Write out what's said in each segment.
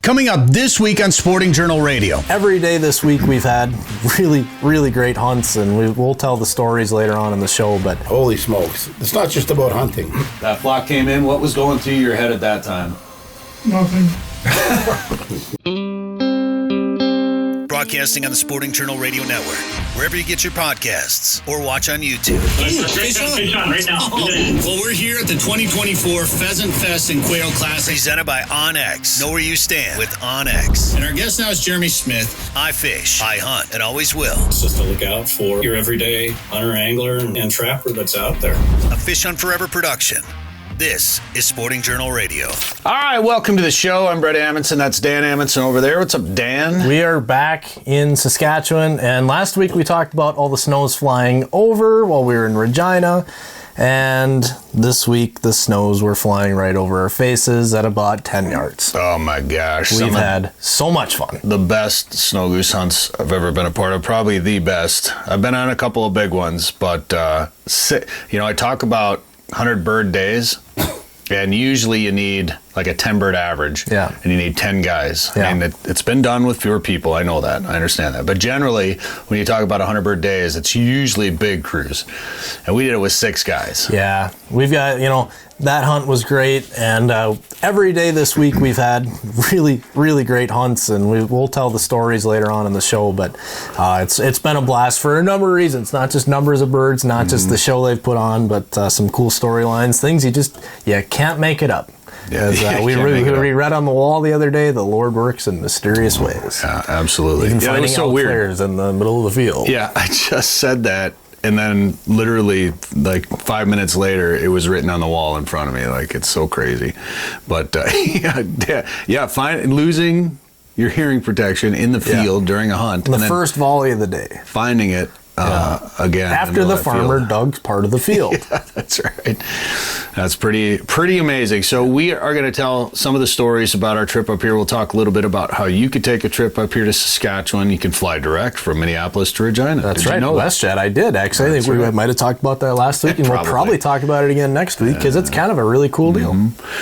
Coming up this week on Sporting Journal Radio. Every day this week we've had really great hunts, and we'll tell the stories later on in the show, but... Holy smokes. It's not just about hunting. That flock came in. What was going through your head at that time? Nothing. Broadcasting on the Sporting Journal Radio Network, wherever you get your podcasts, or watch on YouTube. Fish on right now. Well, we're here at the 2024 Pheasant Fest and Quail Classic, presented by OnX. Know where you stand with OnX. And our guest now is Jeremy Smith. I fish, I hunt, and always will. It's just to look out for your everyday hunter, angler, and trapper that's out there. A Fish Hunt Forever production. This is Sporting Journal Radio. All right, welcome to the show. I'm Bret Amundson. That's Dan Amundson over there. What's up, Dan? We are back in Saskatchewan, and last week we talked about all the snows flying over while we were in Regina, and this week the snows were flying right over our faces at about 10 yards. Oh my gosh. We've had so much fun. The best snow goose hunts I've ever been a part of, probably the best. I've been on a couple of big ones, but I talk about 100 bird days, and usually you need like a 10 bird average, and you need 10 guys. Yeah. I mean, it's been done with fewer people. I know that. I understand that. But generally, when you talk about 100 bird days, it's usually big crews. And we did it with 6 guys. Yeah. We've got, that hunt was great. And every day this week we've had really great hunts. And we'll tell the stories later on in the show. But it's been a blast for a number of reasons. Not just numbers of birds, not just the show they've put on, but some cool storylines, things you can't make it up. Yeah, we read on the wall the other day, the Lord works in mysterious ways. Yeah, absolutely. Even finding so out weird. players in the middle of the field. Yeah, I just said that, and then literally like 5 minutes later, it was written on the wall in front of me. Like, it's so crazy. But losing your hearing protection in the field during a hunt. The first volley of the day. Finding it again. After the farmer dug part of the field. Yeah, that's right. That's pretty amazing. So we are going to tell some of the stories about our trip up here. We'll talk a little bit about how you could take a trip up here to Saskatchewan. You can fly direct from Minneapolis to Regina. That's right. WestJet. I did, actually. I think we might have talked about that last week, and we'll probably talk about it again next week, because it's kind of a really cool deal.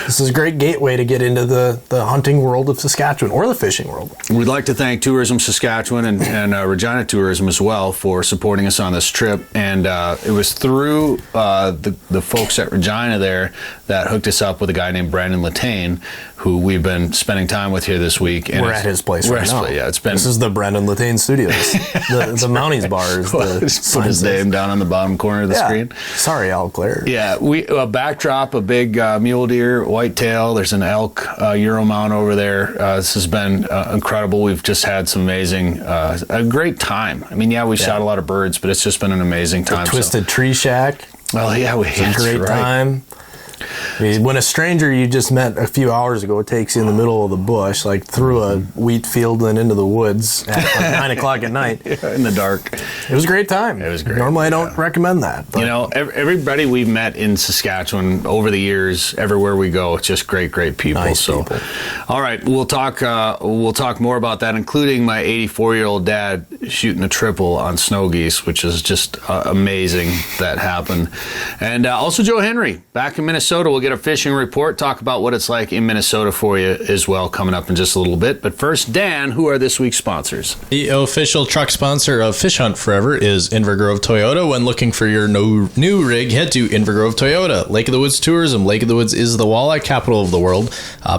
This is a great gateway to get into the hunting world of Saskatchewan, or the fishing world. We'd like to thank Tourism Saskatchewan and Regina Tourism as well for supporting us on this trip. And it was through the folks at Regina there that hooked us up with a guy named Brandon Letain, who we've been spending time with here this week. And we're at his place right now. Yeah, this is the Brandon Letain Studios. the Mounties Bar is put his name down on the bottom corner of the screen. Sorry, Al Claire. Yeah, a backdrop, a big mule deer, whitetail. There's an elk Euro mount over there. This has been incredible. We've just had some amazing, a great time. I mean, we shot a lot of birds, but it's just been an amazing time. The Twisted Tree Shack. Well, yeah, we had a great time. When a stranger you just met a few hours ago takes you in the middle of the bush, like through a wheat field and into the woods at like 9 o'clock at night. In the dark. It was a great time. It was great. Normally I don't recommend that. But. Everybody we've met in Saskatchewan over the years, everywhere we go, it's just great people. Nice people. All right, we'll talk more about that, including my 84-year-old dad shooting a triple on snow geese, which is just amazing that happened. And also Joe Henry, back in Minnesota. We'll get a fishing report, talk about what it's like in Minnesota for you as well, coming up in just a little bit. But first, Dan, who are this week's sponsors? The official truck sponsor of Fish Hunt Forever is Invergrove Toyota. When looking for your new rig, head to Invergrove Toyota. Lake of the Woods Tourism. Lake of the Woods is the walleye capital of the world.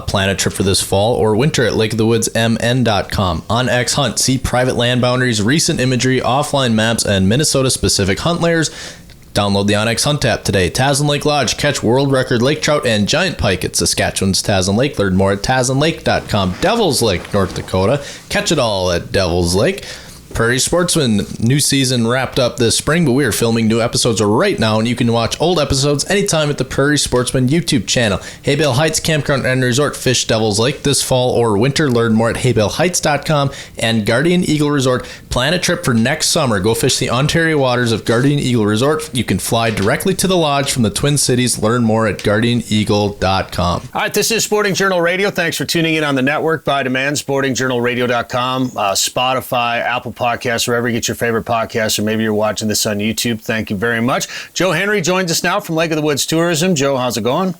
Plan a trip for this fall or winter at lakeofthewoodsmn.com. OnX Hunt. See private land boundaries, recent imagery, offline maps, and Minnesota-specific hunt layers. Download the OnX Hunt app today. Tasman Lake Lodge. Catch world record lake trout and giant pike at Saskatchewan's Tasman Lake. Learn more at tasmanlake.com. Devil's Lake, North Dakota. Catch it all at Devil's Lake. Prairie Sportsman, new season wrapped up this spring, but we are filming new episodes right now, and you can watch old episodes anytime at the Prairie Sportsman YouTube channel. Haybale Heights Campground and Resort, fish Devil's Lake this fall or winter. Learn more at haybaleHeights.com. And Guardian Eagle Resort, plan a trip for next summer. Go fish the Ontario waters of Guardian Eagle Resort. You can fly directly to the lodge from the Twin Cities. Learn more at guardianeagle.com. All right, this is Sporting Journal Radio. Thanks for tuning in on the network by demand, sportingjournalradio.com, Spotify, Apple Podcasts, wherever you get your favorite podcasts, or maybe you're watching this on YouTube. Thank you very much. Joe Henry joins us now from Lake of the Woods Tourism. Joe, how's it going?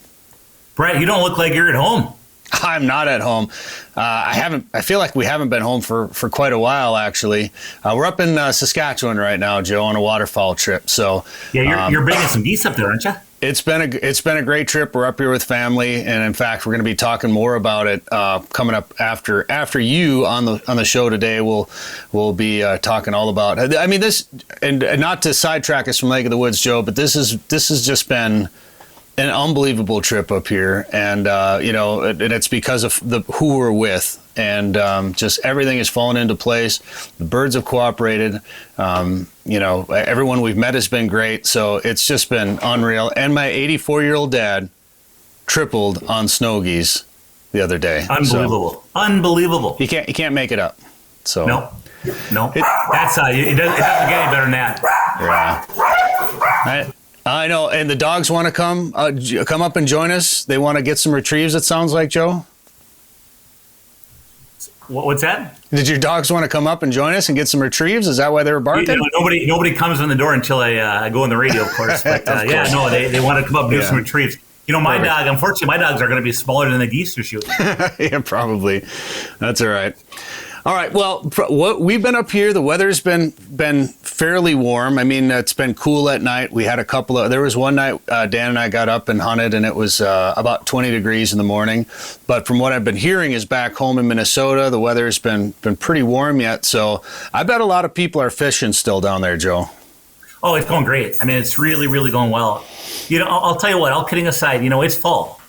Brett, you don't look like you're at home. I'm not at home. I feel like we haven't been home for quite a while, actually. We're up in Saskatchewan right now, Joe, on a waterfowl trip. So yeah, you're bringing some geese up there, aren't you? It's been a great trip. We're up here with family, and in fact, we're going to be talking more about it coming up after you on the show today. We'll be talking all about. I mean, this, and not to sidetrack us from Lake of the Woods, Joe, but this has just been an unbelievable trip up here, and and it's because of who we're with, and just everything has fallen into place. The birds have cooperated. Everyone we've met has been great, so it's just been unreal. And my 84-year-old dad tripled on snow geese the other day. Unbelievable, so, unbelievable. You can't make it up. So no, that's it doesn't get any better than that. Yeah. I know, and the dogs want to come up and join us. They want to get some retrieves, it sounds like, Joe. What's that? Did your dogs want to come up and join us and get some retrieves? Is that why they were barking? Nobody comes in the door until I go on the radio, of course. But they want to come up and do some retrieves. My dog, unfortunately, my dogs are going to be smaller than the geese are shooting. Yeah, probably. That's all right. All right. Well, we've been up here. The weather's been fairly warm. I mean, it's been cool at night. We had there was one night Dan and I got up and hunted, and it was about 20 degrees in the morning. But from what I've been hearing is back home in Minnesota, the weather's been pretty warm yet. So I bet a lot of people are fishing still down there, Joe. Oh, it's going great. I mean, it's really, really going well. I'll tell you what, all kidding aside, it's fall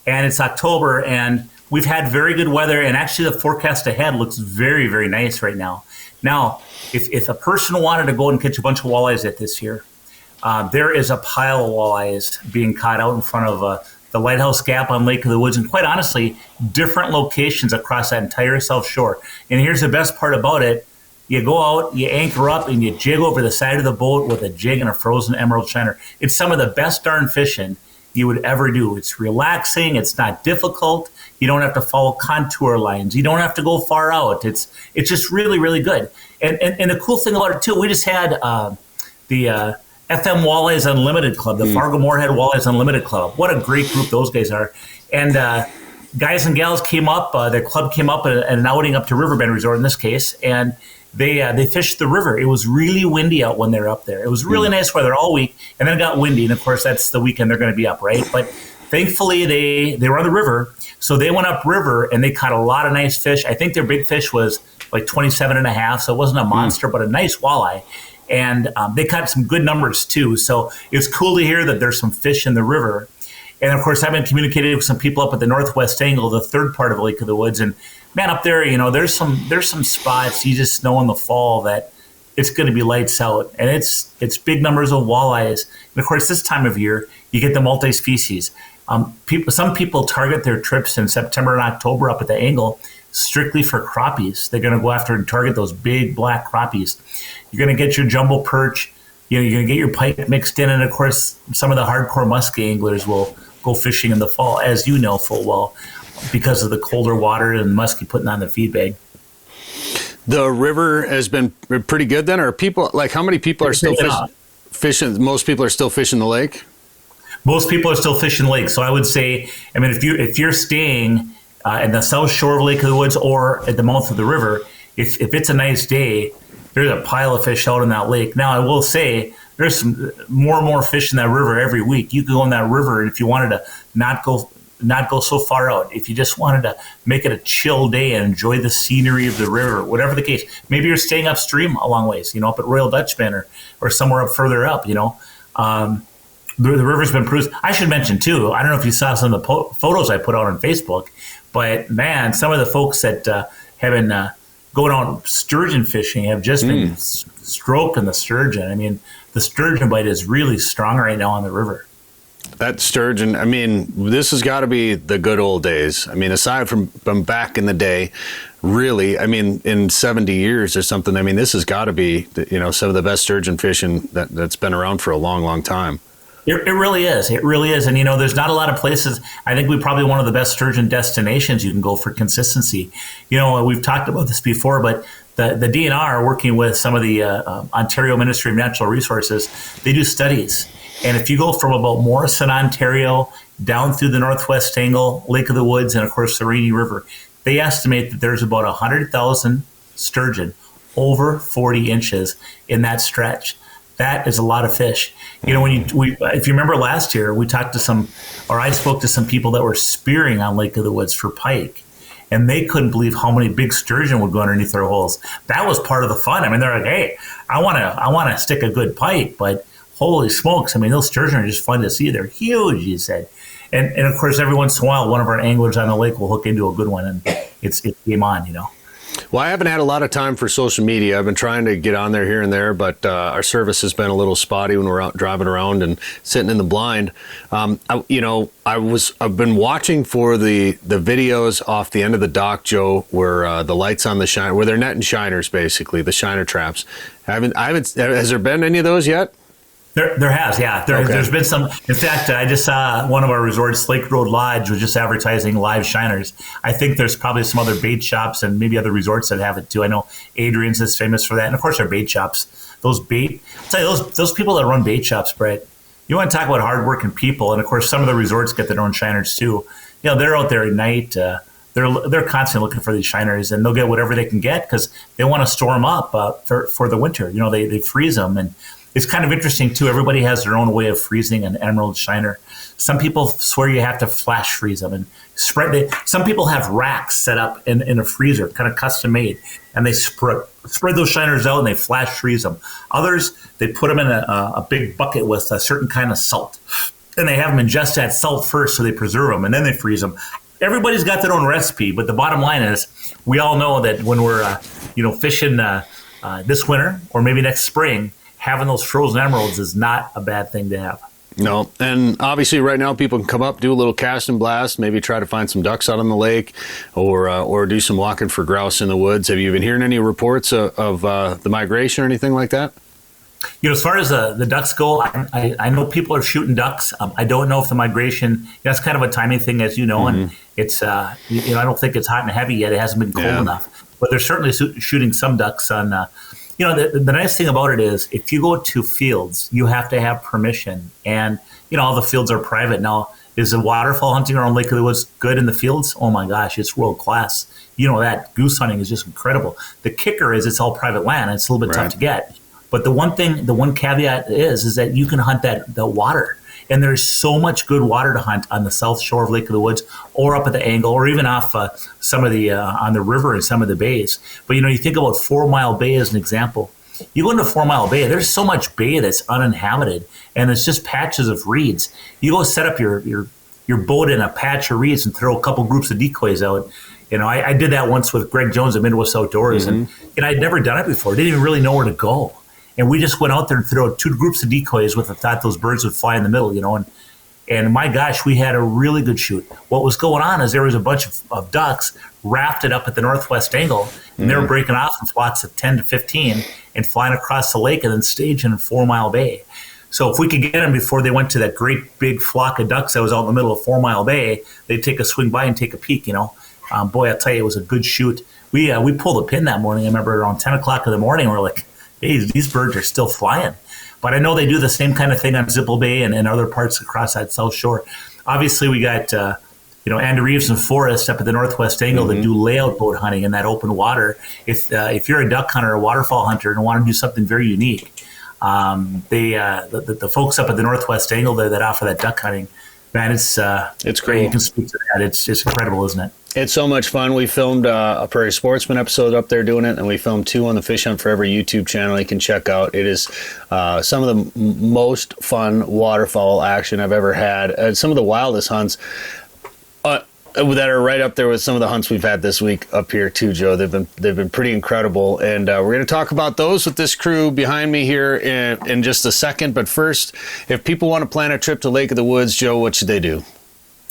and it's October, and we've had very good weather, and actually the forecast ahead looks very, very nice right now. Now, if a person wanted to go and catch a bunch of walleyes at this year, there is a pile of walleyes being caught out in front of the Lighthouse Gap on Lake of the Woods, and quite honestly, different locations across that entire South Shore. And here's the best part about it. You go out, you anchor up, and you jig over the side of the boat with a jig and a frozen emerald shiner. It's some of the best darn fishing you would ever do. It's relaxing. It's not difficult. You don't have to follow contour lines. You don't have to go far out. It's just really, really good. And the cool thing about it, too, we just had the FM Walleyes Unlimited Club, the Fargo Moorhead Walleyes Unlimited Club. What a great group those guys are. And guys and gals came up, their club came up at an outing up to Riverbend Resort in this case, and they fished the river. It was really windy out when they were up there. It was really nice weather all week, and then it got windy, and of course that's the weekend they're going to be up, right? But thankfully they were on the river, so they went up river and they caught a lot of nice fish. I think their big fish was like 27 and a half, so it wasn't a monster, but a nice walleye. And they caught some good numbers too. So it's cool to hear that there's some fish in the river. And of course, I've been communicating with some people up at the northwest angle, the third part of Lake of the Woods, and man, up there, there's some spots you just know in the fall that it's going to be lights out, and it's big numbers of walleyes. And of course, this time of year, you get the multi-species. Some people target their trips in September and October up at the angle strictly for crappies. They're going to go after and target those big black crappies. You're going to get your jumbo perch. You're going to get your pike mixed in, and of course, some of the hardcore musky anglers will go fishing in the fall, as you know full well, because of the colder water and muskie putting on the feed bag. The river has been pretty good then, or people, like how many people are still fishing? Most people are still fishing the lake? Most people are still fishing the lake. So I would say, I mean, if you're staying in the south shore of Lake of the Woods or at the mouth of the river, if it's a nice day, there's a pile of fish out in that lake. Now, I will say there's some more and more fish in that river every week. You can go in that river, and if you wanted to not go so far out, if you just wanted to make it a chill day and enjoy the scenery of the river, whatever the case, maybe you're staying upstream a long ways, up at Royal Dutchman or somewhere up further up, the river's been cruised. I should mention too, I don't know if you saw some of the photos I put out on Facebook, but man, some of the folks that have been going out sturgeon fishing have just been stroking the sturgeon. I mean, the sturgeon bite is really strong right now on the river. That sturgeon, I mean, this has got to be the good old days. I mean, aside from back in the day, really, I mean, in 70 years or something, I mean, this has got to be, some of the best sturgeon fishing that's been around for a long, long time. It really is. It really is. And, there's not a lot of places. I think we're probably one of the best sturgeon destinations you can go for consistency. We've talked about this before, but the DNR, working with some of the Ontario Ministry of Natural Resources, they do studies. And if you go from about Morrison, Ontario, down through the Northwest Angle, Lake of the Woods, and of course the Rainy River. They estimate that there's about 100,000 sturgeon over 40 inches in that stretch. That is a lot of fish. You know, if you remember last year, we talked to I spoke to some people that were spearing on Lake of the Woods for pike, and they couldn't believe how many big sturgeon would go underneath their holes. That was part of the fun. I mean, they're like, hey, I want to stick a good pike, but holy smokes, I mean, those sturgeon are just fun to see. They're huge, he said. And of course, every once in a while, one of our anglers on the lake will hook into a good one, and it's game on, you know. Well, I haven't had a lot of time for social media. I've been trying to get on there here and there, but our service has been a little spotty when we're out driving around and sitting in the blind. I've been watching for the videos off the end of the dock, Joe, where the lights on the shiner, where they're netting shiners, basically the shiner traps. Has there been any of those yet? There has, yeah. There's been some. In fact, I just saw one of our resorts, Lake Road Lodge, was just advertising live shiners. I think there's probably some other bait shops and maybe other resorts that have it too. I know Adrian's is famous for that, and of course our bait shops. I'll tell you, those people that run bait shops, Brett. You want to talk about hardworking people, and of course some of the resorts get their own shiners too. You know, they're out there at night. They're constantly looking for these shiners, and they'll get whatever they can get because they want to store them up for the winter. You know, they freeze them. And it's kind of interesting, too. Everybody has their own way of freezing an emerald shiner. Some people swear you have to flash freeze them. And some people have racks set up in a freezer, kind of custom made, and they spread those shiners out and they flash freeze them. Others, they put them in a big bucket with a certain kind of salt. And they have them ingest that salt first so they preserve them, and then they freeze them. Everybody's got their own recipe, but the bottom line is we all know that when we're fishing this winter or maybe next spring, having those frozen emeralds is not a bad thing to have. No, and obviously right now people can come up, do a little cast and blast, maybe try to find some ducks out on the lake, or do some walking for grouse in the woods. Have you been hearing any reports of the migration or anything like that? You know, as far as the ducks go, I know people are shooting ducks. I don't know if the migration, that's kind of a timing thing, as you know, and it's, I don't think it's hot and heavy yet. It hasn't been cold enough, but they're certainly shooting some ducks on. The nice thing about it is if you go to fields, you have to have permission, and all the fields are private. Now, is the waterfowl hunting around Lake of the Woods good in the fields? Oh my gosh, it's world class. You know that goose hunting is just incredible. The kicker is it's all private land, and it's a little bit tough to get. But the one caveat is that you can hunt the water. And there's so much good water to hunt on the south shore of Lake of the Woods, or up at the angle, or even off some of the on the river and some of the bays. But you think about 4 Mile Bay as an example. You go into 4 Mile Bay, there's so much bay that's uninhabited, and it's just patches of reeds. You go set up your boat in a patch of reeds and throw a couple groups of decoys out. I did that once with Greg Jones at Midwest Outdoors, and I'd never done it before. Didn't even really know where to go. And we just went out there and threw out 2 groups of decoys with the thought those birds would fly in the middle, and my gosh, we had a really good shoot. What was going on is there was a bunch of ducks rafted up at the Northwest Angle, and they were breaking off in flocks of 10 to 15 and flying across the lake and then staging in 4 Mile Bay. So if we could get them before they went to that great big flock of ducks that was out in the middle of 4 Mile Bay, they'd take a swing by and take a peek, Boy, I'll tell you, it was a good shoot. We pulled a pin that morning. I remember around 10 o'clock in the morning, we're like, hey, these birds are still flying. But I know they do the same kind of thing on Zipple Bay and other parts across that south shore. Obviously, we got, Andy Reeves and Forrest up at the Northwest Angle that do layout boat hunting in that open water. If you're a duck hunter or a waterfowl hunter and want to do something very unique, the folks up at the Northwest Angle there that offer that duck hunting, man, it's great. You can speak to that. It's incredible, isn't it? It's so much fun. We filmed a Prairie Sportsman episode up there doing it, and we filmed 2 on the Fish Hunt Forever YouTube channel you can check out. It is some of the most fun waterfowl action I've ever had. Some of the wildest hunts that are right up there with some of the hunts we've had this week up here too, Joe. They've been pretty incredible, and we're going to talk about those with this crew behind me here in just a second. But first, if people want to plan a trip to Lake of the Woods, Joe, what should they do?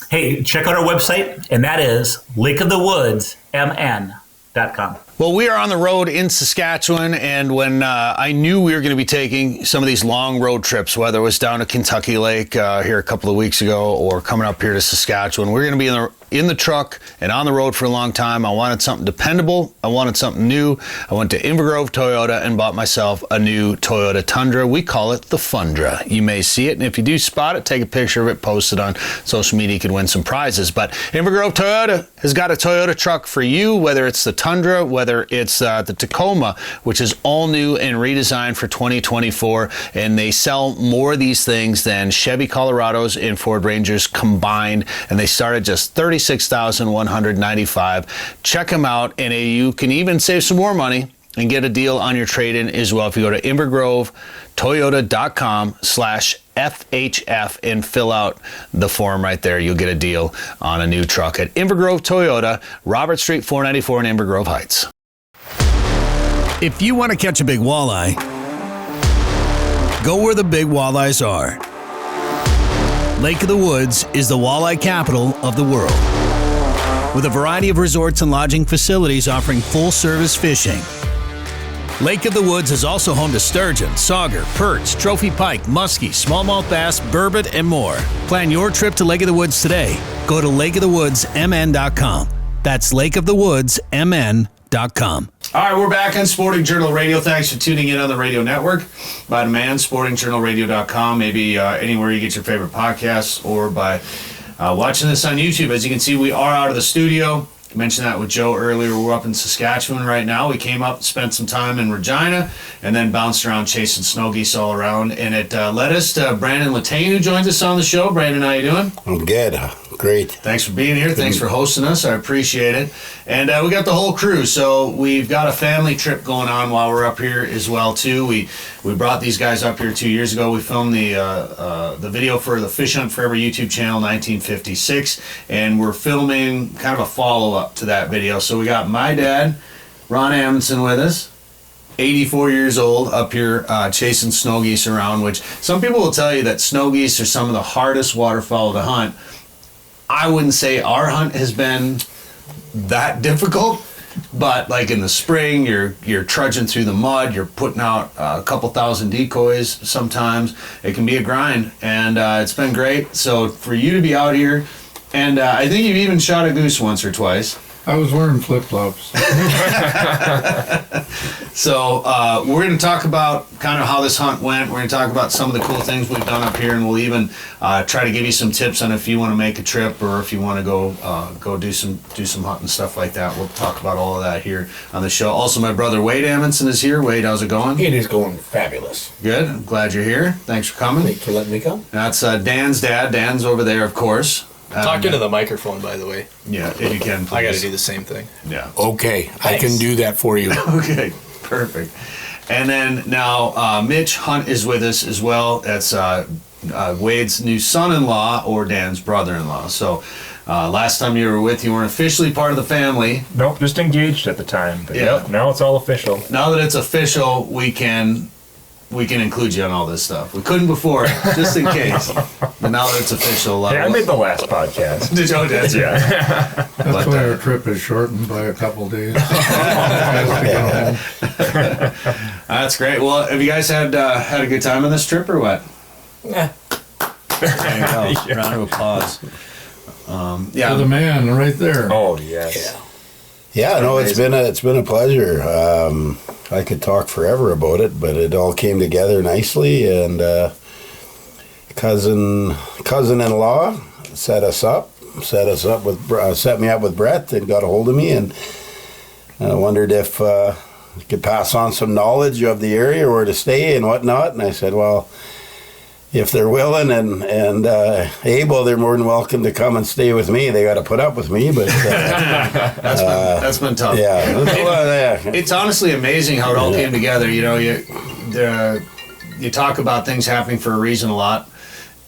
Hey, check out our website, and that is lakeofthewoodsmn.com. Well, we are on the road in Saskatchewan, and when I knew we were going to be taking some of these long road trips, whether it was down to Kentucky Lake here a couple of weeks ago or coming up here to Saskatchewan, we're going to be in the truck and on the road for a long time. I wanted something dependable. I wanted something new. I went to Invergrove Toyota and bought myself a new Toyota Tundra. We call it the Fundra. You may see it, and if you do spot it, take a picture of it, post it on social media. You could win some prizes. But Invergrove Toyota has got a Toyota truck for you, whether it's the Tundra, whether it's the Tacoma, which is all new and redesigned for 2024, and they sell more of these things than Chevy Colorados and Ford Rangers combined, and they start at just $36,195. Check them out, and you can even save some more money and get a deal on your trade-in as well if you go to invergrovetoyota.com/FHF and fill out the form right there. You'll get a deal on a new truck at Invergrove Toyota, Robert Street 494 in Invergrove Heights. If you want to catch a big walleye, go where the big walleyes are. Lake of the Woods is the walleye capital of the world, with a variety of resorts and lodging facilities offering full-service fishing. Lake of the Woods is also home to sturgeon, sauger, perch, trophy pike, muskie, smallmouth bass, burbot, and more. Plan your trip to Lake of the Woods today. Go to lakeofthewoodsmn.com. That's lakeofthewoodsmn.com. All right, we're back on Sporting Journal Radio. Thanks for tuning in on the radio network by demand, sportingjournalradio.com, maybe anywhere you get your favorite podcasts, or by watching this on YouTube. As you can see, we are out of the studio. I mentioned that with Joe earlier. We're up in Saskatchewan right now. We came up, spent some time in Regina, and then bounced around chasing snow geese all around. And it led us to Brandon Letain, who joins us on the show. Brandon, how you doing? I'm good. Great. Thanks for being here. Thanks for hosting us. I appreciate it. And we got the whole crew. So we've got a family trip going on while we're up here as well, too. We brought these guys up here 2 years ago. We filmed the video for the Fish Hunt Forever YouTube channel, 1956. And we're filming kind of a follow-up to that video. So we got my dad, Ron Amundson, with us. 84 years old, up here chasing snow geese around, which some people will tell you that snow geese are some of the hardest waterfowl to hunt. I wouldn't say our hunt has been that difficult, but like in the spring, you're trudging through the mud, you're putting out a couple thousand decoys sometimes. It can be a grind, and it's been great. So for you to be out here, and I think you've even shot a goose once or twice. I was wearing flip-flops. So we're going to talk about kind of how this hunt went. We're going to talk about some of the cool things we've done up here, and we'll even try to give you some tips on if you want to make a trip or if you want to go do some hunting, stuff like that. We'll talk about all of that here on the show. Also, my brother Wade Amundson is here. Wade, how's it going? It is going fabulous. Good. I'm glad you're here. Thanks for coming. Thanks for letting me come. That's Dan's dad. Dan's over there, of course. Talk into the microphone, by the way. Yeah, if you can, please. I got to do the same thing. Yeah. Okay, I can do that for you. Okay, perfect. And then now Mitch Hunt is with us as well. That's Wade's new son-in-law or Dan's brother-in-law. So last time you were with, you weren't officially part of the family. Nope, just engaged at the time. But Yeah. yep, now it's all official. Now that it's official, we can include you on all this stuff. We couldn't before, just in case. But now that it's official. Yeah, I made the last podcast. Did you? That's Yeah. That's why our trip is shortened by a couple days. That's great. Well, have you guys had a good time on this trip or what? Yeah. There you go. Round of applause. To the man right there. Oh, yes. Yeah, no, it's been a pleasure. I could talk forever about it, but it all came together nicely, and cousin-in-law set me up with Bret and got a hold of me, and I wondered if I could pass on some knowledge of the area, where to stay and whatnot. And I said, well, if they're willing and able, they're more than welcome to come and stay with me. They got to put up with me, but that's been tough. Yeah, It's honestly amazing how it all came together. You know, you talk about things happening for a reason a lot,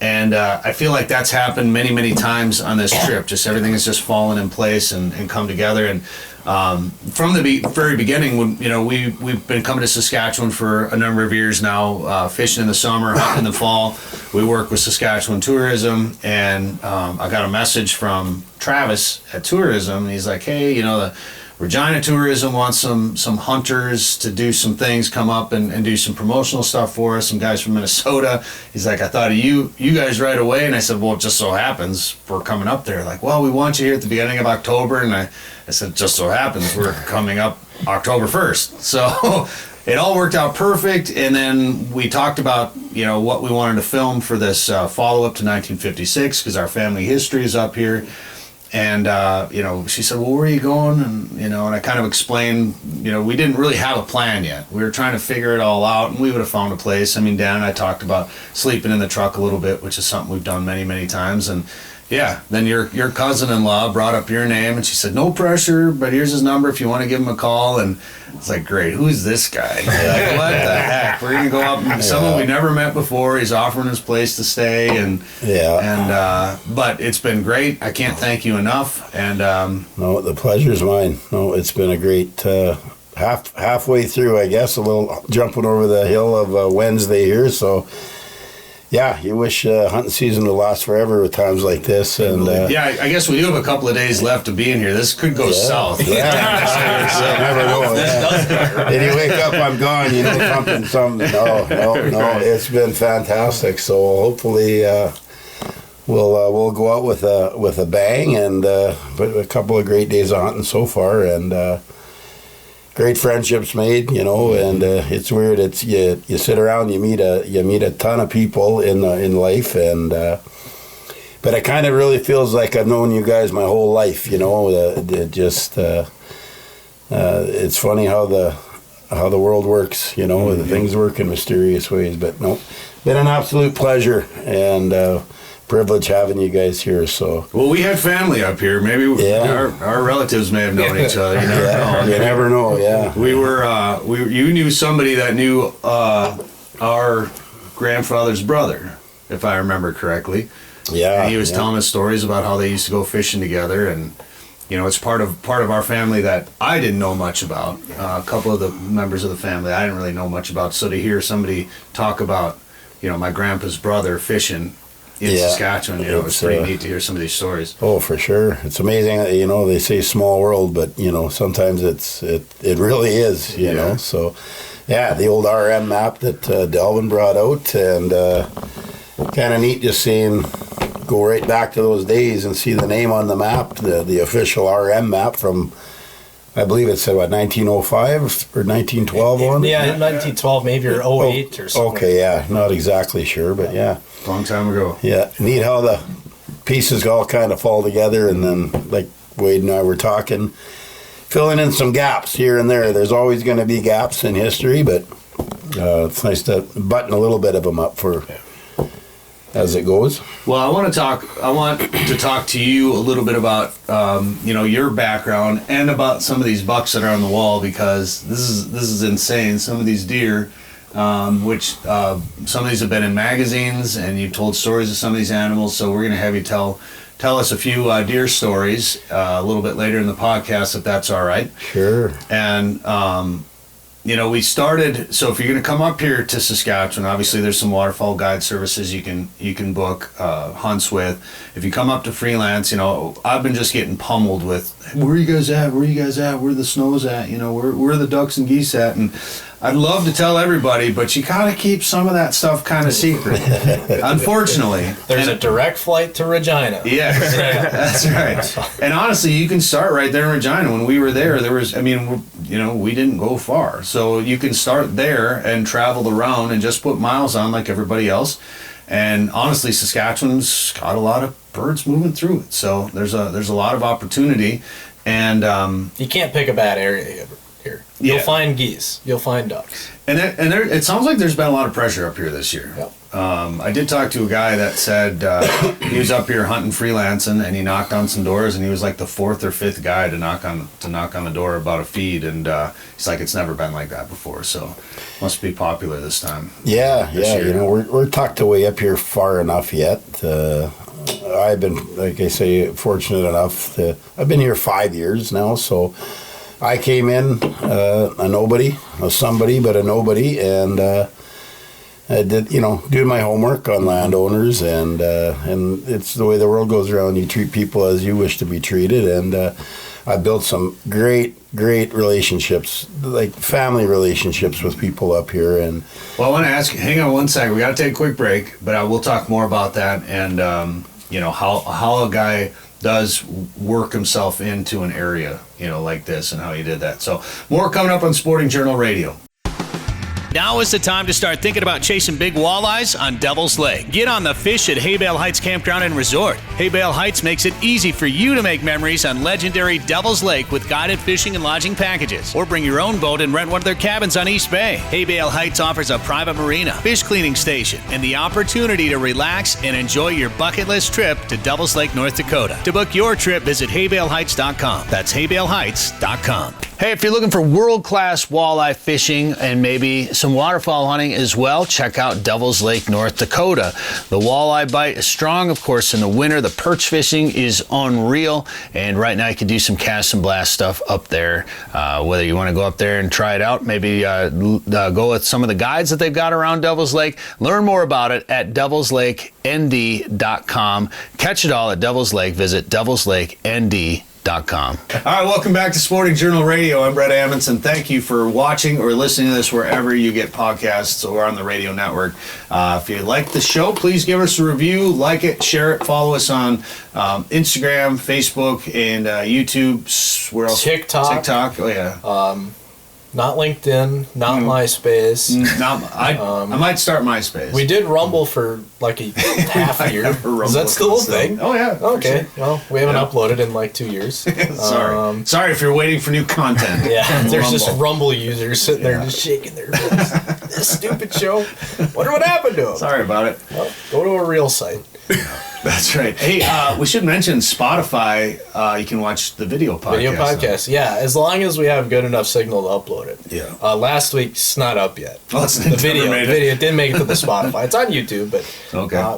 and I feel like that's happened many, many times on this trip. Just everything has just fallen in place and come together. And from the very beginning, when we've been coming to Saskatchewan for a number of years now, fishing in the summer, hunting in the fall. We work with Saskatchewan Tourism, and I got a message from Travis at Tourism, and he's like, "Hey, Regina Tourism wants some hunters to do some things, come up and do some promotional stuff for us. Some guys from Minnesota. He's like, I thought of you guys right away. And I said, well, it just so happens we're coming up there. Like, well, we want you here at the beginning of October. And I said, just so happens we're coming up October 1st. So it all worked out perfect. And then we talked about, what we wanted to film for this follow-up to 1956, because our family history is up here. And, she said, well, where are you going? And I kind of explained, we didn't really have a plan yet. We were trying to figure it all out, and we would have found a place. I mean, Dan and I talked about sleeping in the truck a little bit, which is something we've done many, many times. And yeah, then your cousin-in-law brought up your name, and she said, no pressure, but here's his number if you want to give him a call. And it's like, great, who's this guy? Like, what the heck? We're going to go up and someone we never met before. He's offering his place to stay. But it's been great. I can't thank you enough. And no, the pleasure's mine. No, it's been a great halfway through, I guess, a little jumping over the hill of Wednesday here. So, yeah, you wish hunting season would last forever at times like this. And I guess we do have a couple of days left to be in here. This could go south. Yeah, you never know. Then you wake up, I'm gone. Something. No. It's been fantastic. So hopefully we'll go out with a bang, and but a couple of great days of hunting so far, and great friendships made, and it's weird. It's you sit around, you meet a ton of people in life, and but it kind of really feels like I've known you guys my whole life. It's funny how the world works. The things work in mysterious ways. But no, been an absolute pleasure and privilege having you guys here. So we had family up here. Maybe our relatives may have known each other. You never know. Yeah, we were. You knew somebody that knew our grandfather's brother, if I remember correctly. Yeah, and he was telling us stories about how they used to go fishing together, and it's part of our family that I didn't know much about. A couple of the members of the family I didn't really know much about. So to hear somebody talk about, my grandpa's brother fishing in Saskatchewan, it's pretty neat to hear some of these stories. Oh, for sure. It's amazing. They say small world, but sometimes it really is. You know. So, the old RM map that Delvin brought out, and kind of neat just seeing, go right back to those days and see the name on the map, the official RM map from, I believe it said, 1905 or 1912 on it? Yeah, 1912, maybe, or 08 or something. Okay, yeah, not exactly sure, but yeah. Long time ago. Yeah, neat how the pieces all kind of fall together, and then, like Wade and I were talking, filling in some gaps here and there. There's always going to be gaps in history, but it's nice to button a little bit of them up for as it goes. Well, I want to talk to you a little bit about your background and about some of these bucks that are on the wall, because this is insane. Some of these deer, which some of these have been in magazines, and you've told stories of some of these animals. So we're going to have you tell us a few deer stories a little bit later in the podcast, if that's all right. Sure. And we started, so if you're going to come up here to Saskatchewan, obviously there's some waterfowl guide services you can book hunts with. If you come up to freelance, I've been just getting pummeled with, where are you guys at? Where are the snows at? Where are the ducks and geese at? And I'd love to tell everybody, but you gotta keep some of that stuff kind of secret, unfortunately. There's a direct flight to Regina. Yeah, that's right. And honestly, you can start right there in Regina. When we were there was, we didn't go far. So you can start there and travel around and just put miles on like everybody else. And honestly, Saskatchewan's got a lot of birds moving through it. So there's a lot of opportunity. And you can't pick a bad area here. You'll find geese. You'll find ducks. And it sounds like there's been a lot of pressure up here this year. Yep. I did talk to a guy that said he was up here hunting freelancing, and he knocked on some doors, and he was like the fourth or fifth guy to knock on the door about a feed, and he's like, it's never been like that before, so must be popular this time. Yeah. We're tucked away up here far enough yet. I've been, like I say, fortunate enough I've been here 5 years now, so I came in a nobody, a somebody, but a nobody, and I did, doing my homework on landowners, and it's the way the world goes around. You treat people as you wish to be treated, and I built some great relationships, like family relationships with people up here. And well, I want to ask you, hang on one second. We got to take a quick break, but I will talk more about that and how a guy does work himself into an area, like this, and how he did that. So more coming up on Sporting Journal Radio. Now is the time to start thinking about chasing big walleyes on Devil's Lake. Get on the fish at Haybale Heights Campground and Resort. Haybale Heights makes it easy for you to make memories on legendary Devil's Lake with guided fishing and lodging packages. Or bring your own boat and rent one of their cabins on East Bay. Haybale Heights offers a private marina, fish cleaning station, and the opportunity to relax and enjoy your bucket list trip to Devil's Lake, North Dakota. To book your trip, visit haybaleheights.com. That's haybaleheights.com. Hey, if you're looking for world-class walleye fishing and maybe some waterfowl hunting as well, check out Devil's Lake, North Dakota. The walleye bite is strong, of course, in the winter. The perch fishing is unreal, and right now you can do some cast and blast stuff up there. Whether you want to go up there and try it out, maybe go with some of the guides that they've got around Devil's Lake. Learn more about it at devilslakend.com. Catch it all at Devil's Lake. Visit devilslakend.com. All right, welcome back to Sporting Journal Radio. I'm Bret Amundson. Thank you for watching or listening to this wherever you get podcasts or on the radio network. If you like the show, please give us a review, like it, share it, follow us on Instagram, Facebook, and YouTube. Where else? TikTok. Oh yeah. Not LinkedIn, not MySpace. I might start MySpace. We did Rumble for like a half a year. Is that still a thing? Oh yeah. Okay. Sure. Well, we haven't uploaded in like 2 years. Sorry if you're waiting for new content. Yeah, there's just Rumble users sitting there just shaking their heads. This stupid show. Wonder what happened to them. Sorry about it. Well, go to a real site. That's right. Hey, we should mention Spotify. You can watch the video podcast. Yeah, as long as we have good enough signal to upload it. Yeah. Last week's not up yet. Oh, the video didn't make it to the Spotify. It's on YouTube, but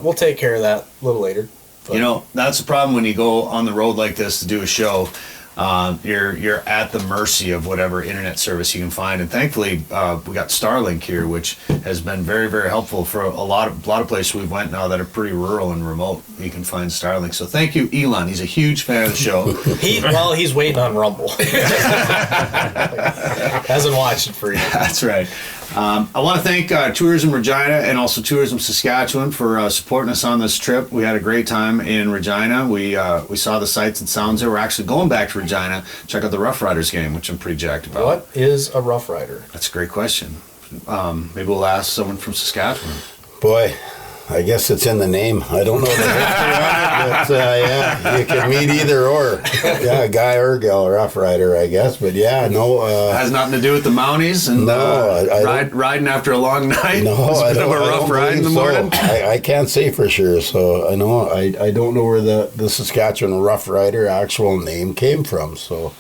we'll take care of that a little later. But. That's the problem when you go on the road like this to do a show. You're at the mercy of whatever internet service you can find, and thankfully we got Starlink here, which has been very, very helpful for a lot of places we've went now that are pretty rural and remote. You can find Starlink. So thank you, Elon. He's a huge fan of the show. He's waiting on Rumble. Hasn't watched it for years. That's right. I want to thank Tourism Regina and also Tourism Saskatchewan for supporting us on this trip. We had a great time in Regina. We saw the sights and sounds there. We're actually going back to Regina, check out the Rough Riders game, which I'm pretty jacked about. What is a Rough Rider? That's a great question. Maybe we'll ask someone from Saskatchewan. Boy, I guess it's in the name. I don't know the history on it, but you can meet either or. Yeah, guy or gal, Rough Rider, I guess. But yeah, no. Has nothing to do with the Mounties and riding after a long night? No, it's a bit of a rough ride in the morning? I can't say for sure. So I know I don't know where the Saskatchewan Rough Rider actual name came from. So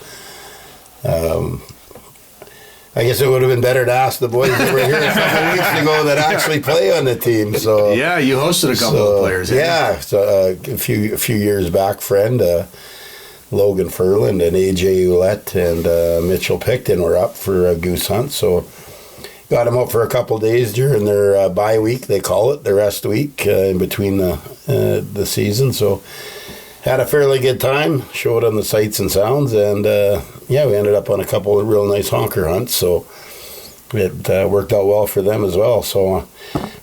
I guess it would have been better to ask the boys that were here a couple weeks ago that actually play on the team. So yeah, you hosted a couple of players. Yeah, so a few years back, friend Logan Furland and AJ Ouellette and Mitchell Picton were up for a goose hunt. So got them up for a couple days during their bye week, they call it, the rest week in between the season. So had a fairly good time, showed them the sights and sounds, and we ended up on a couple of real nice honker hunts, so it worked out well for them as well. So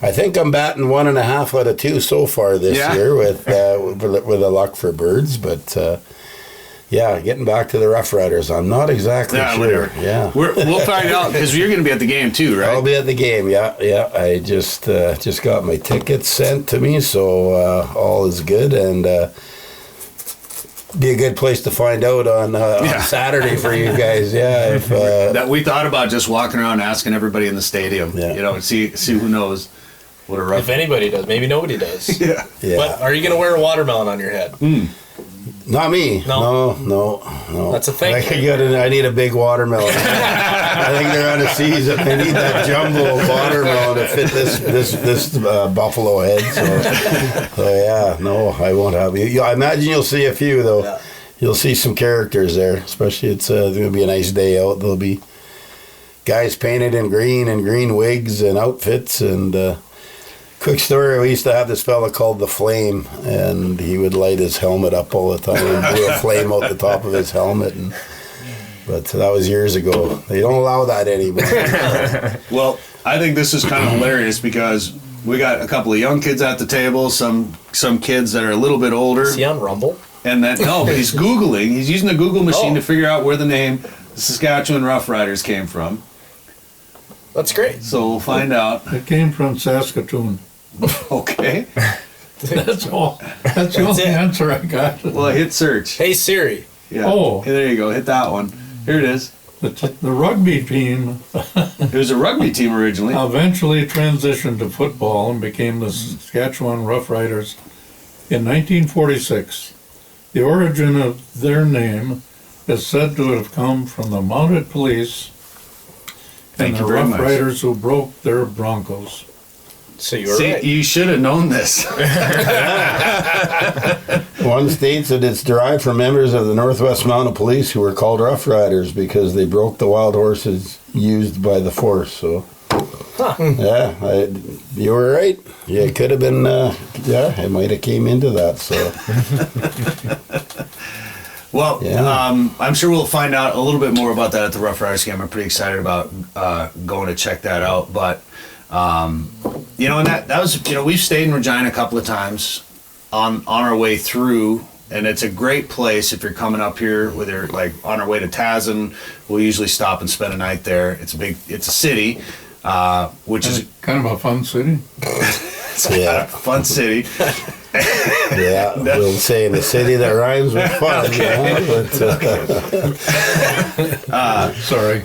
I think I'm batting 1.5 out of 2 so far this year with the luck for birds, but getting back to the Rough Riders, I'm not exactly sure. We'll find out, because you're going to be at the game too, right? I'll be at the game, yeah. I just got my tickets sent to me, so all is good, and be a good place to find out on Saturday for you guys. Yeah, that we thought about just walking around asking everybody in the stadium. See who knows what a rough. If anybody does, maybe nobody does. yeah. But are you going to wear a watermelon on your head? Not me. No. That's a thing. I need a big watermelon. I think they're on a season. They need that jumbo watermelon to fit this buffalo head. So I won't have you. I imagine you'll see a few though. Yeah. You'll see some characters there. Especially it's going to be a nice day out. There'll be guys painted in green and green wigs and outfits and. Quick story, we used to have this fella called the Flame, and he would light his helmet up all the time and blew a flame out the top of his helmet. But that was years ago. They don't allow that anymore. Well, I think this is kind of hilarious because we got a couple of young kids at the table, some kids that are a little bit older. Is he on Rumble? And that no, but he's Googling. He's using the Google machine to figure out where the name the Saskatchewan Rough Riders came from. That's great. So we'll find out. It came from Saskatoon. Okay. That's all. That's the only answer I got. Well, hit search. Hey Siri. Yeah. Oh. Hey, there you go. Hit that one. Here it is. The rugby team It was a rugby team originally. eventually transitioned to football and became the Saskatchewan Rough Riders in 1946. The origin of their name is said to have come from the mounted police and Thank the you very Rough much. Riders who broke their Broncos. So you're See, right. you should have known this. One states that it's derived from members of the Northwest Mounted Police who were called Rough Riders because they broke the wild horses used by the force. So, yeah, you were right. Yeah, it could have been. It might have came into that. So, Well, Yeah. I'm sure we'll find out a little bit more about that at the Rough Riders game. I'm pretty excited about going to check that out. But and that was we've stayed in Regina a couple of times on our way through, and it's a great place if you're coming up here. Whether like on our way to Tasman, we'll usually stop and spend a night there. It's a city, which is Kind of a fun city. yeah, fun city. yeah. We'll say in the city that rhymes with fun. But, Sorry.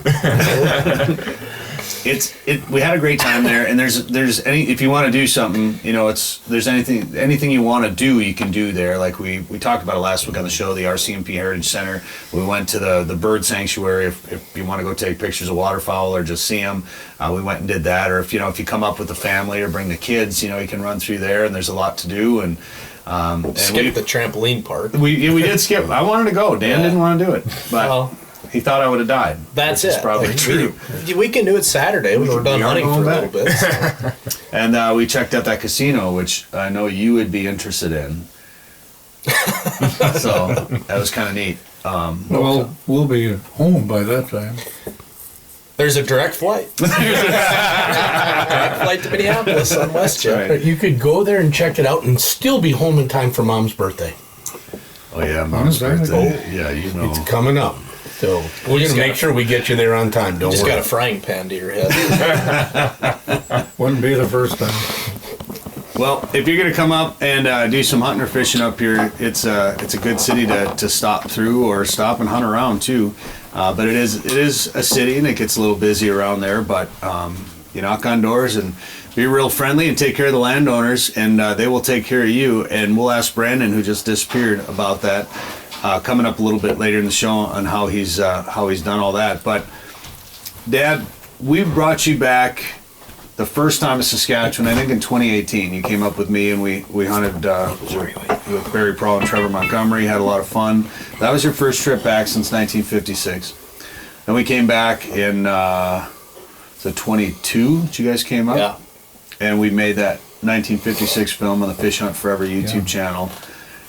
We had a great time there, and there's if you want to do something, there's anything you want to do, you can do there. Like we talked about it last week on the show, the RCMP Heritage Center. We went to the bird sanctuary if you want to go take pictures of waterfowl or just see them. We went and did that. Or if you come up with the family or bring the kids, you can run through there, and there's a lot to do. And Skip the trampoline part. we did skip. I wanted to go. Dan didn't want to do it, but. He thought I would have died. That's which is probably true. We can do it Saturday when we're done hunting for a little bit. So. And we checked out that casino, which I know you would be interested in. So that was kind of neat. Well, we'll be home by that time. There's a direct flight. Direct flight to Minneapolis on WestJet. Right. You could go there and check it out and still be home in time for Mom's birthday. Oh yeah, Mom's birthday. Yeah, It's coming up. So we're going to make sure we get you there on time. Don't Just worry. got a frying pan to your head. Wouldn't be the first time. Well, if you're going to come up and do some hunting or fishing up here, it's a good city to stop through or stop and hunt around too. But it is a city, and it gets a little busy around there. But you knock on doors and be real friendly and take care of the landowners, and they will take care of you. And we'll ask Brandon, who just disappeared, about that. Coming up a little bit later in the show on how he's done all that. But Dad, we brought you back the first time to Saskatchewan, I think in 2018. You came up with me and we hunted with Barry Prawl and Trevor Montgomery, had a lot of fun. That was your first trip back since 1956. Then we came back in 22 that you guys came up? Yeah. And we made that 1956 film on the Fish Hunt Forever YouTube channel.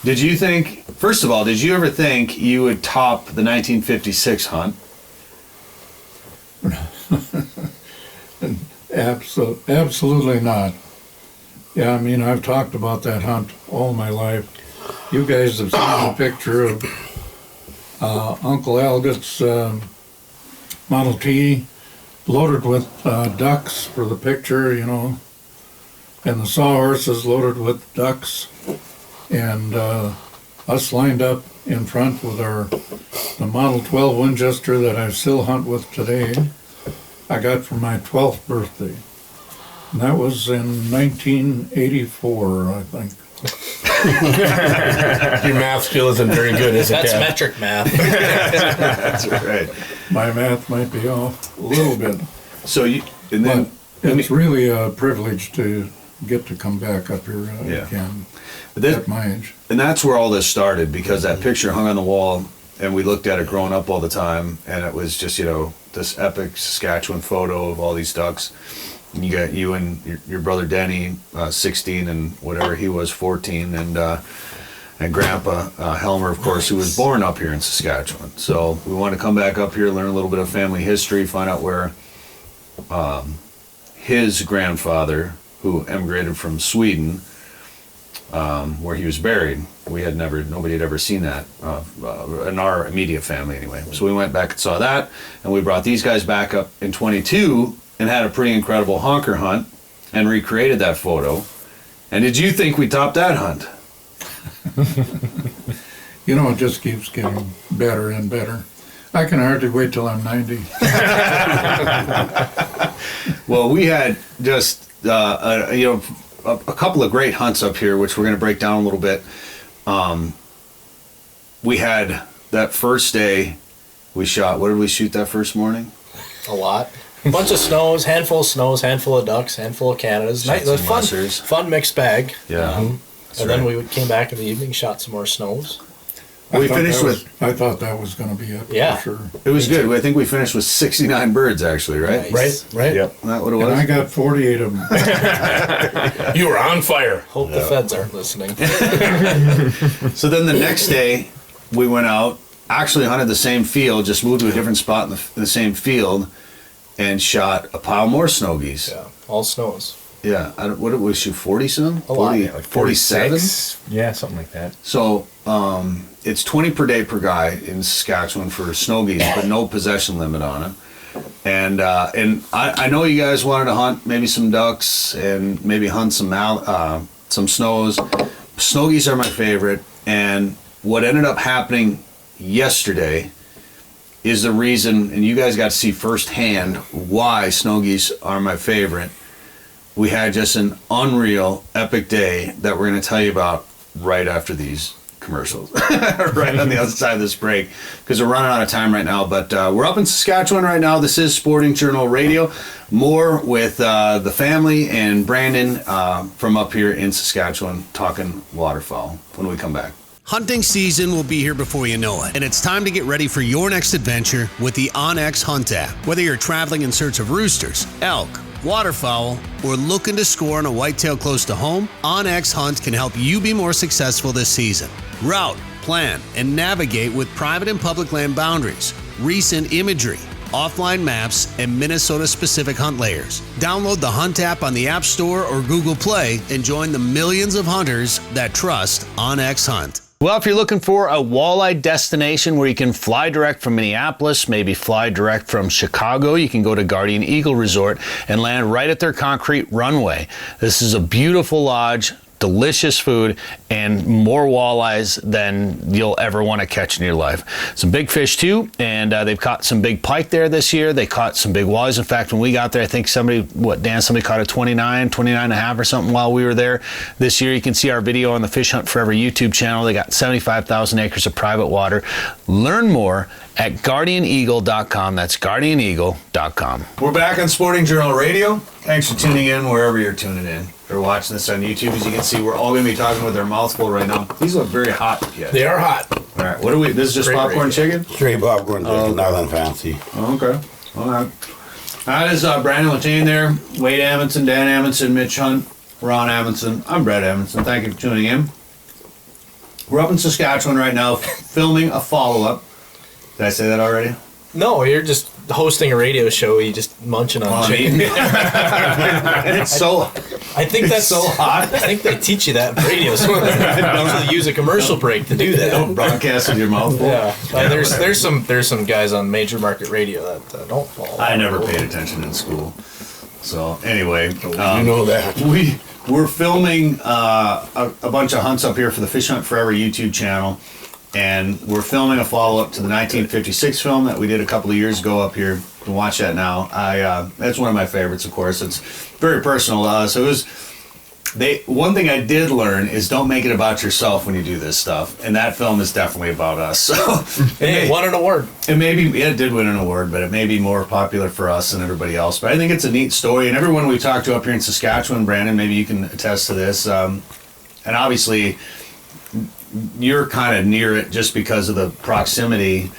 Did you think, first of all, did you ever think you would top the 1956 hunt? Absolutely not. Yeah, I mean, I've talked about that hunt all my life. You guys have seen a picture of Uncle Algott's Model T loaded with ducks for the picture, and the sawhorses loaded with ducks. And us lined up in front with the Model 12 Winchester that I still hunt with today. I got for my 12th birthday. And that was in 1984, I think. Your math still isn't very good, is it? That's Dad? metric math. That's right. My math might be off a little bit. So it's really a privilege to get to come back up here again at my age. And that's where all this started, because that picture hung on the wall and we looked at it growing up all the time, and it was just, this epic Saskatchewan photo of all these ducks. You got you and your brother Denny, 16, and whatever he was, 14, and Grandpa Helmer, of course, who was born up here in Saskatchewan. So we want to come back up here, learn a little bit of family history, find out where his grandfather, who emigrated from Sweden, where he was buried. Nobody had ever seen that in our immediate family anyway. So we went back and saw that, and we brought these guys back up in 22 and had a pretty incredible honker hunt and recreated that photo. And did you think we topped that hunt? You know, it just keeps getting better and better. I can hardly wait till I'm 90. Well, we had just a couple of great hunts up here, which we're going to break down a little bit. We had that first day we shot. What did we shoot that first morning? A lot. A bunch of snows, handful of snows, handful of ducks, handful of Canadas. Fun mixed bag. Yeah. And then we came back in the evening, shot some more snows. We finished I thought that was going to be it. Yeah. For sure. It was good. I think we finished with 69 birds, actually, right? Nice. Right. Yep. Isn't that what it was? And I got 48 of them. You were on fire. Hope the feds aren't listening. So then the next day, we went out, actually hunted the same field, just moved to a different spot in the same field, and shot a pile more snow geese. Yeah, all snows. Yeah. What did we shoot, 40 some? A lot. 40, like 47? Yeah, something like that. So it's 20 per day per guy in Saskatchewan for snow geese, but no possession limit on it. And I know you guys wanted to hunt maybe some ducks and maybe hunt some snows. Snow geese are my favorite. And what ended up happening yesterday is the reason, and you guys got to see firsthand why snow geese are my favorite. We had just an unreal, epic day that we're going to tell you about right after these commercials, right on the other side of this break, because we're running out of time right now. But we're up in Saskatchewan right now. This is Sporting Journal Radio. More with the family and Brandon from up here in Saskatchewan talking waterfowl when we come back. Hunting season will be here before you know it, and it's time to get ready for your next adventure with the onX Hunt app. Whether you're traveling in search of roosters, elk, waterfowl, or looking to score on a whitetail close to home, onX Hunt can help you be more successful this season. Route, plan, and navigate with private and public land boundaries, recent imagery, offline maps, and Minnesota-specific hunt layers. Download the Hunt app on the App Store or Google Play and join the millions of hunters that trust onX Hunt. Well, if you're looking for a walleye destination where you can fly direct from Minneapolis, maybe fly direct from Chicago, you can go to Guardian Eagle Resort and land right at their concrete runway. This is a beautiful lodge, delicious food, and more walleyes than you'll ever want to catch in your life. Some big fish too, and they've caught some big pike there this year. They caught some big walleyes. In fact, when we got there, I think somebody caught a 29 and a half or something while we were there this year. You can see our video on the Fish Hunt Forever YouTube channel. They got 75,000 acres of private water. Learn more at guardianeagle.com. That's guardianeagle.com. We're back on Sporting Journal Radio. Thanks for tuning in wherever you're tuning in or watching this on YouTube. As you can see, we're all going to be talking with our mouths full right now. These look very hot yet. They are hot. All right, what are we? This is just popcorn chicken? Straight popcorn chicken, nothing fancy. Okay. All right. That is Brandon Letain there, Wade Amundson, Dan Amundson, Mitch Hunt, Ron Amundson. I'm Bret Amundson. Thank you for tuning in. We're up in Saskatchewan right now filming a follow-up. Did I say that already? No, you're just hosting a radio show. You just munching on chicken. It's so. I think that's so hot. I think they teach you that in radio school. They usually use a commercial break to do that. Don't broadcast with your mouth full. Yeah, there's some guys on major market radio that don't follow. I never paid attention in school. So anyway, you know that we're filming a bunch of hunts up here for the Fish Hunt Forever YouTube channel. And we're filming a follow-up to the 1956 film that we did a couple of years ago up here. You can watch that now. That's one of my favorites, of course. It's very personal. So it was. One thing I did learn is don't make it about yourself when you do this stuff. And that film is definitely about us. So it won an award. It did win an award, but it may be more popular for us than everybody else. But I think it's a neat story. And everyone we talked to up here in Saskatchewan, Brandon, maybe you can attest to this. And obviously, you're kind of near it just because of the proximity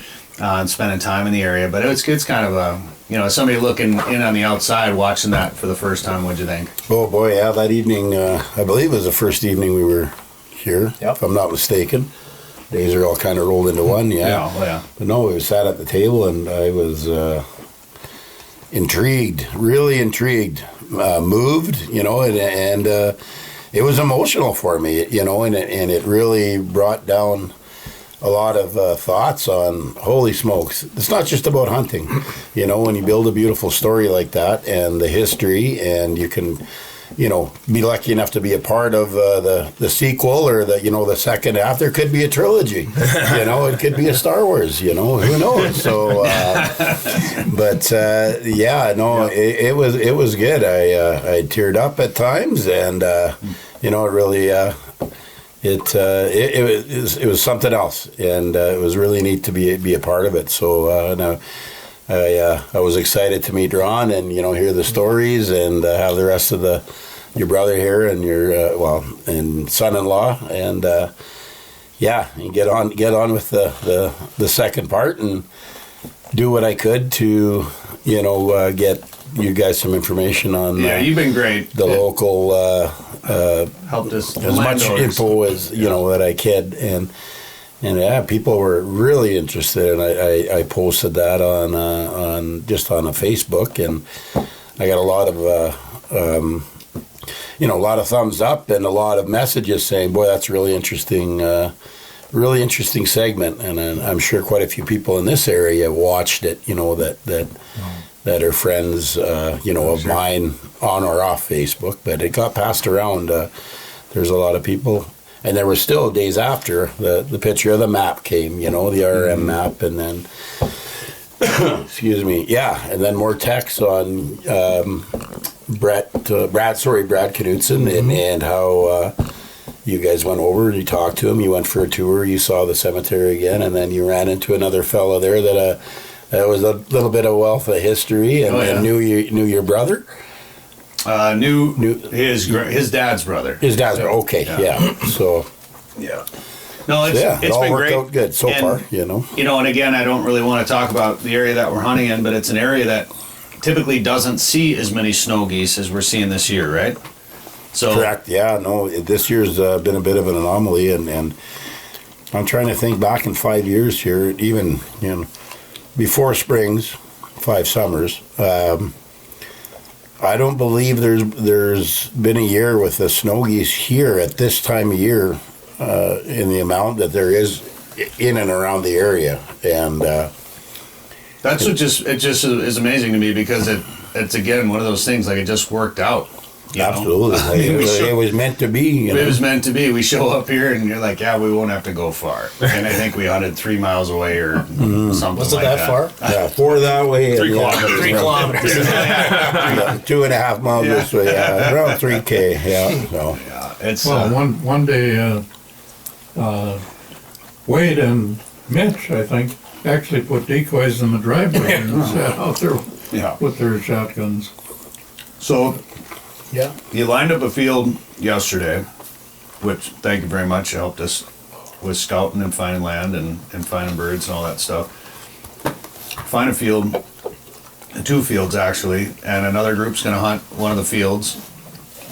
and spending time in the area. But it's kind of a, somebody looking in on the outside watching that for the first time. What'd you think? Oh boy, yeah, that evening, I believe it was the first evening we were here, if I'm not mistaken. Days are all kind of rolled into one, Yeah. But no, we sat at the table and I was intrigued, really intrigued, moved, and it was emotional for me, and it really brought down a lot of thoughts on, holy smokes, it's not just about hunting. When you build a beautiful story like that and the history, and you can, be lucky enough to be a part of the sequel or the second half. There could be a trilogy, it could be a Star Wars, who knows? So, it was good. I teared up at times, and it really. It was something else, and it was really neat to be a part of it. So now I was excited to meet Ron and hear the stories and have the rest of your brother here and your and son-in-law and and get on with the second part and do what I could to get you guys some information on you've been great, the local helped us as much info as that I could, and people were really interested, and I posted that on just on a Facebook, and I got a lot of a lot of thumbs up and a lot of messages saying, boy, that's really interesting segment, and I'm sure quite a few people in this area watched it, that are friends, of mine on or off Facebook, but it got passed around. There's a lot of people, and there were still days after the picture of the map came, the RM map, and then, excuse me, and then more texts on Brad Knudsen and how you guys went over and you talked to him, you went for a tour, you saw the cemetery again, and then you ran into another fellow there that was a little bit of wealth of history and knew your brother. Knew his dad's brother. His dad's brother. Okay, So no, it's all been worked great out good so far. And again, I don't really want to talk about the area that we're hunting in, but it's an area that typically doesn't see as many snow geese as we're seeing this year, right? So correct. Yeah. No, this year's been a bit of an anomaly, and I'm trying to think back in 5 years here, even before springs, 5 summers. I don't believe there's been a year with the snow geese here at this time of year in the amount that there is in and around the area, and that's what just is amazing to me, because it's again one of those things, like, it just worked out. Absolutely. It was meant to be. It was meant to be. We show up here and you're like, we won't have to go far. And I think we hunted 3 miles away or something. Was it like that far? Yeah, 4 that way. 3 kilometers. 3 kilometers. 2.5 miles this way. Yeah, around 3K. Yeah. So. It's one day, Wade and Mitch, I think, actually put decoys in the driveway and sat out there with their shotguns. So. Yeah. You lined up a field yesterday, which, thank you very much, helped us with scouting and finding land and finding birds and all that stuff. Find a field, 2 fields actually, and another group's going to hunt one of the fields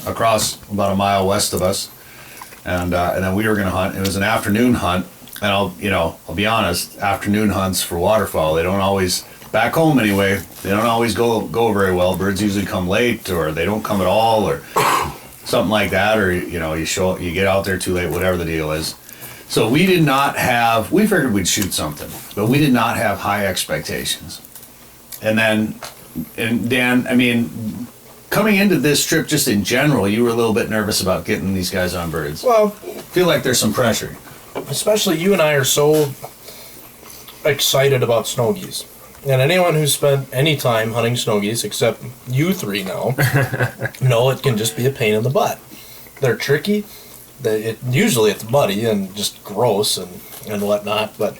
across about a mile west of us, and then we were going to hunt. It was an afternoon hunt, and I'll be honest, afternoon hunts for waterfowl, they don't always. Back home anyway, they don't always go very well. Birds usually come late, or they don't come at all, or something like that, or you get out there too late, whatever the deal is. So we figured we'd shoot something, but we did not have high expectations. And Dan, I mean, coming into this trip just in general, you were a little bit nervous about getting these guys on birds. Well, I feel like there's some pressure. Especially you and I are so excited about snow geese. And anyone who's spent any time hunting snow geese, except you 3 now, know it can just be a pain in the butt. They're tricky. Usually it's muddy and just gross and whatnot. But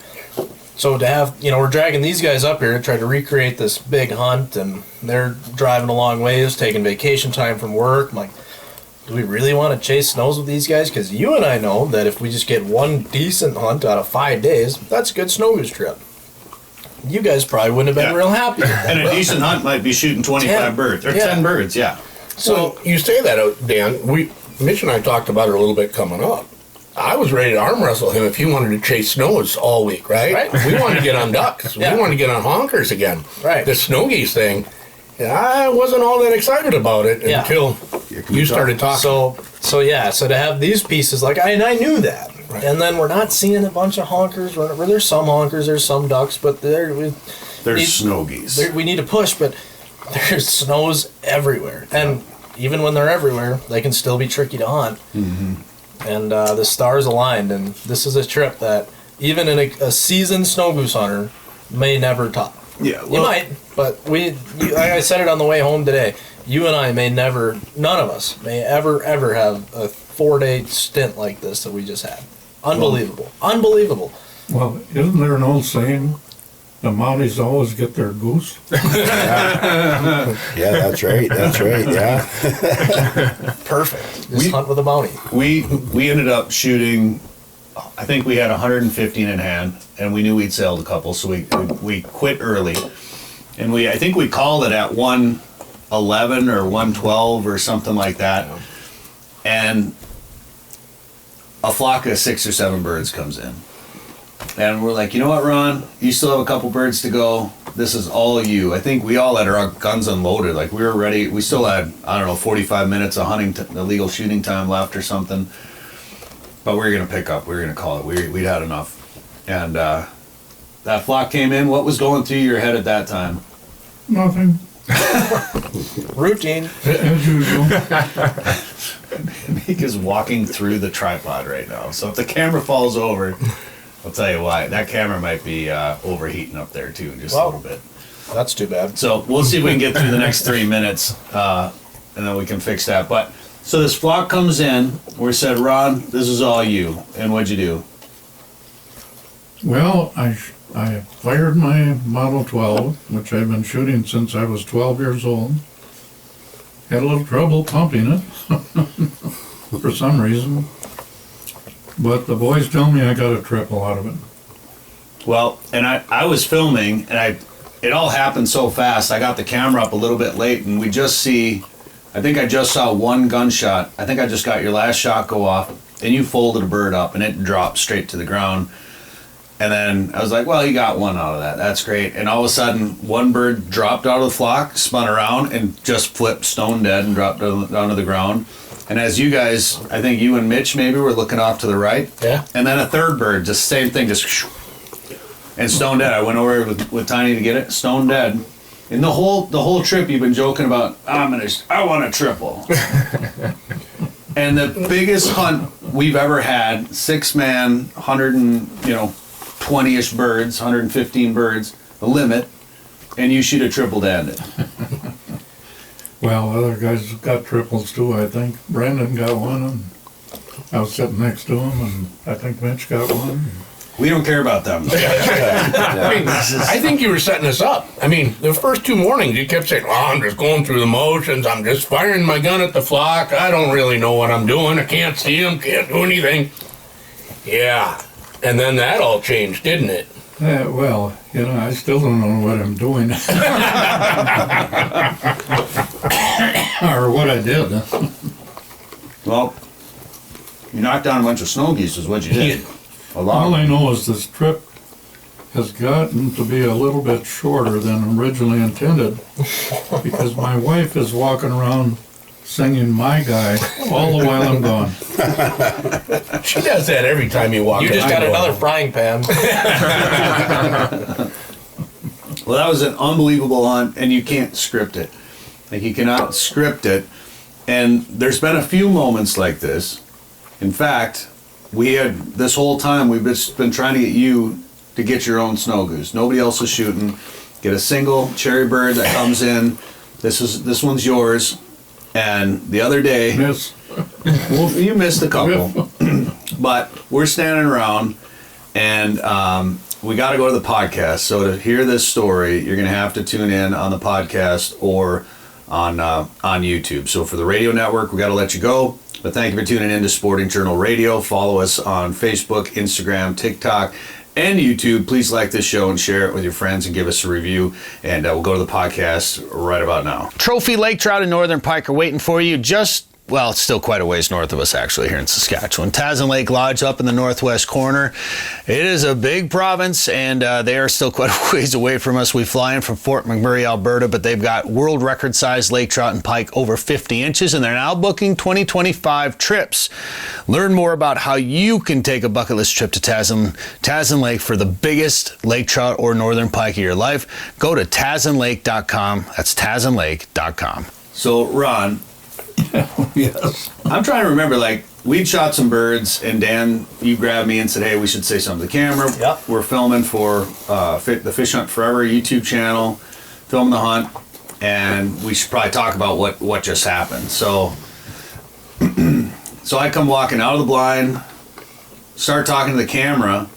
so to have, we're dragging these guys up here to try to recreate this big hunt, and they're driving a long ways, taking vacation time from work. I'm like, do we really want to chase snows with these guys? Because you and I know that if we just get one decent hunt out of 5 days, that's a good snow goose trip. you guys probably wouldn't have been real happy. And a decent hunt might be shooting 25 birds or 10 birds, yeah. So you say that, Dan. Mitch and I talked about it a little bit coming up. I was ready to arm wrestle him if he wanted to chase snows all week, right? We wanted to get on ducks. We wanted to get on honkers again. Right. The snow geese thing, I wasn't all that excited about it until you started talking. So to have these pieces, I knew that. Right. And then we're not seeing a bunch of honkers. There's some honkers, there's some ducks, but there's snow geese. We need to push, but there's snows everywhere. And even when they're everywhere, they can still be tricky to hunt. Mm-hmm. And the stars aligned, and this is a trip that even a seasoned snow goose hunter may never top. Yeah, you might, but like I said it on the way home today, you and I may never, none of us may ever have a 4-day stint like this that we just had. Unbelievable. Unbelievable. Well, isn't there an old saying, the Mounties always get their goose? Yeah, that's right, yeah. Perfect. Just hunt with a Mountie. We ended up shooting, I think we had 115 in hand, and we knew we'd sailed a couple, so we quit early. And I think we called it at 111 or 112 or something like that. And a flock of 6 or 7 birds comes in. And we're like, you know what, Ron? You still have a couple birds to go. This is all you. I think we all had our guns unloaded. Like, we were ready. We still had, 45 minutes of hunting, illegal shooting time left or something. But we were going to pick up. We were going to call it. We'd had enough. And that flock came in. What was going through your head at that time? Nothing. Routine. As usual. Mika's walking through the tripod right now. So if the camera falls over, I'll tell you why. That camera might be overheating up there too, just a little bit. That's too bad. So we'll see if we can get through the next 3 minutes, and then we can fix that. But so this flock comes in. We said, Ron, this is all you. And what'd you do? Well, I fired my Model 12, which I've been shooting since I was 12 years old. Had a little trouble pumping it for some reason. But the boys tell me I got a triple out of it. Well, and I was filming, and it all happened so fast. I got the camera up a little bit late, and I think I just saw one gunshot. I think I just got your last shot go off, and you folded a bird up, and it dropped straight to the ground. And then I was like, well, you got one out of that. That's great. And all of a sudden, one bird dropped out of the flock, spun around, and just flipped stone dead and dropped down to the ground. And as you guys, I think you and Mitch maybe were looking off to the right. Yeah. And then a third bird, just same thing, just and stone dead. I went over with Tiny to get it, stone dead. And the whole trip you've been joking about, I want a triple. And the biggest hunt we've ever had, 6-man, 120-ish birds, 115 birds, the limit, and you shoot a triple-handed. Well, other guys got triples too, I think. Brandon got one, and I was sitting next to him, and I think Mitch got one. We don't care about them. I think you were setting us up. The first 2 mornings you kept saying, I'm just going through the motions. I'm just firing my gun at the flock. I don't really know what I'm doing. I can't see them, can't do anything. Yeah. And then that all changed, didn't it? Well, I still don't know what I'm doing. Or what I did. Well, you knocked down a bunch of snow geese is what you did. All I know is this trip has gotten to be a little bit shorter than originally intended because my wife is walking around singing My Guy all the while I'm gone. She does that every time you walk in. You just got another frying pan. Well, that was an unbelievable hunt, and you can't script it. Like, you cannot script it. And there's been a few moments like this. In fact, we had, this whole time, we've just been trying to get you to get your own snow goose. Nobody else is shooting. Get a single cherry bird that comes in. This one's yours. And the other day, Miss. Well, you missed a couple. But we're standing around, and we got to go to the podcast. So to hear this story, you're going to have to tune in on the podcast or on YouTube. So for the radio network, we got to let you go. But thank you for tuning in to Sporting Journal Radio. Follow us on Facebook, Instagram, TikTok, and YouTube, please like this show and share it with your friends and give us a review. And we'll go to the podcast right about now. Trophy lake trout and northern pike are waiting for you well, it's still quite a ways north of us, actually, here in Saskatchewan. Tasman Lake Lodge up in the northwest corner. It is a big province, and they are still quite a ways away from us. We fly in from Fort McMurray, Alberta, but they've got world record-sized lake trout and pike over 50 inches, and they're now booking 2025 trips. Learn more about how you can take a bucket list trip to Tasman Lake for the biggest lake trout or northern pike of your life. Go to tasmanlake.com. That's tasmanlake.com. So, Ron... Yes. I'm trying to remember, we'd shot some birds, and Dan, you grabbed me and said, hey, we should say something to the camera. Yep. We're filming for the Fish Hunt Forever YouTube channel, filming the hunt, and we should probably talk about what just happened. So I come walking out of the blind, start talking to the camera,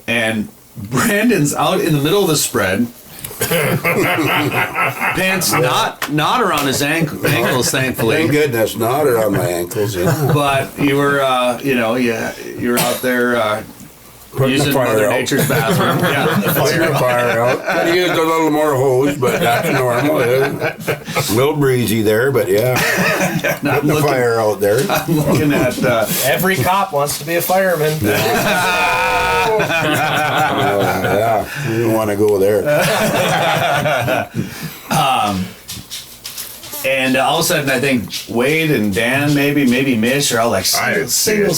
and Brandon's out in the middle of the spread. Pants not around his ankles, thankfully. Thank goodness, not around my ankles. Yeah. But you were, you were out there using Mother Nature's bathroom. Putting the fire out. I used a little more hose, but that's normal. A little breezy there, but yeah. Putting the fire out there. I'm looking at every cop wants to be a fireman. Yeah, you don't want to go there. And all of a sudden, I think Wade and Dan, maybe Mitch, are all like single.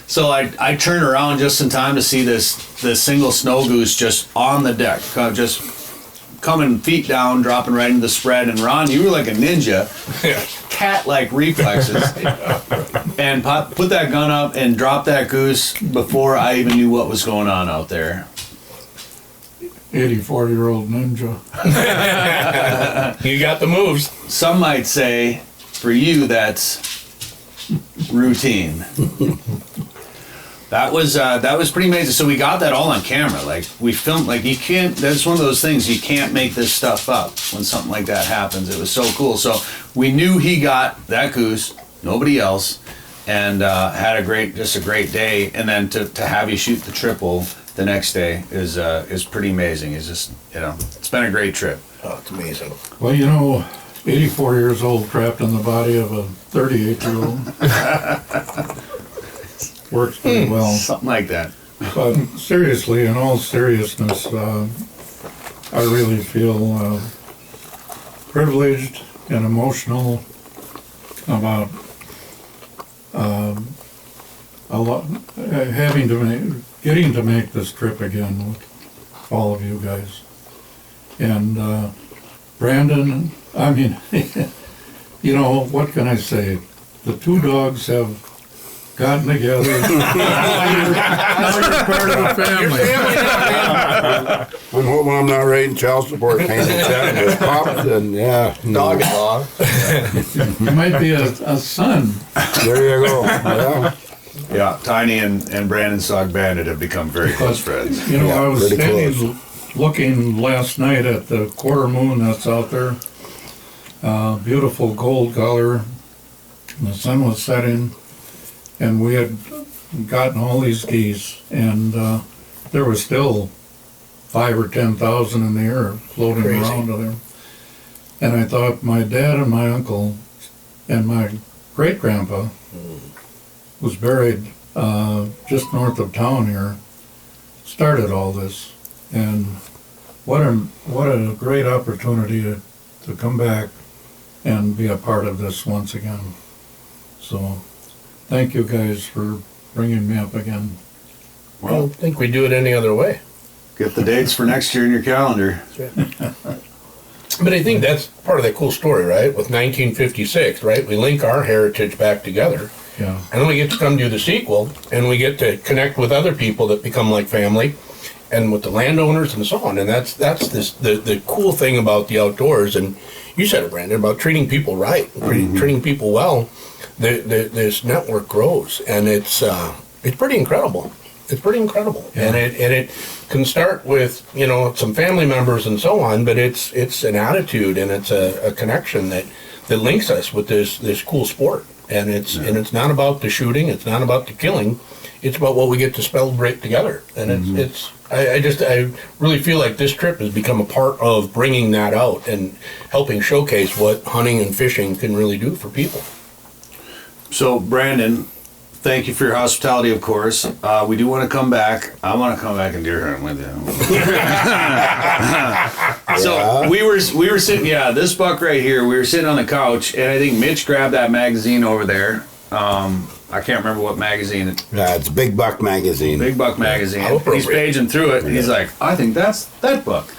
So I turn around just in time to see this single snow goose just on the deck, just coming feet down, dropping right into the spread. And Ron, you were like a ninja, cat-like reflexes, and put that gun up and drop that goose before I even knew what was going on out there. 84-year-old ninja. You got the moves. Some might say, for you, that's routine. That was pretty amazing. So we got that all on camera. We filmed. You can't. That's one of those things, you can't make this stuff up when something like that happens. It was so cool. So we knew he got that goose, nobody else, and had a great day. And then to have you shoot the triple the next day is pretty amazing. It's just, it's been a great trip. Oh, it's amazing. Well, 84 years old trapped in the body of a 38-year-old. Works pretty well. Something like that. But seriously, in all seriousness, I really feel privileged and emotional about getting to make this trip again with all of you guys. And Brandon, what can I say? The two dogs have gotten together. now you're part of the family. I'm hoping I'm not writing child support payments out. Just popped and dog-in-law. You might be a son. There you go. Yeah. Yeah, Tiny and Brandon's dog Bandit have become very close friends. I was standing looking last night at the quarter moon that's out there. Beautiful gold color. The sun was setting. And we had gotten all these geese, and there was still 5,000 or 10,000 in the air floating around there. And I thought my dad and my uncle and my great-grandpa was buried just north of town here, started all this. And what a great opportunity to come back and be a part of this once again. So thank you guys for bringing me up again. Well, I don't think we do it any other way. Get the dates for next year in your calendar. But I think that's part of the cool story, right? With 1956, right? We link our heritage back together. Yeah. And then we get to come do the sequel, and we get to connect with other people that become like family, and with the landowners and so on. And that's the cool thing about the outdoors. And you said it, Brandon, about treating people right, treating people well. This network grows, and it's pretty incredible. It's pretty incredible, yeah. and it can start with some family members and so on, but it's an attitude and it's a connection that links us with this cool sport. and it's not about the shooting, it's not about the killing, it's about what we get to celebrate together. And I really feel like this trip has become a part of bringing that out and helping showcase what hunting and fishing can really do for people. So, Brandon, thank you for your hospitality, of course. We do want to come back. I want to come back and deer hunt with you. So we were sitting. Yeah, this buck right here. We were sitting on the couch, and I think Mitch grabbed that magazine over there. I can't remember what magazine. It's Big Buck Magazine. Big Buck Magazine. He's paging through it. And he's like, I think that's that buck.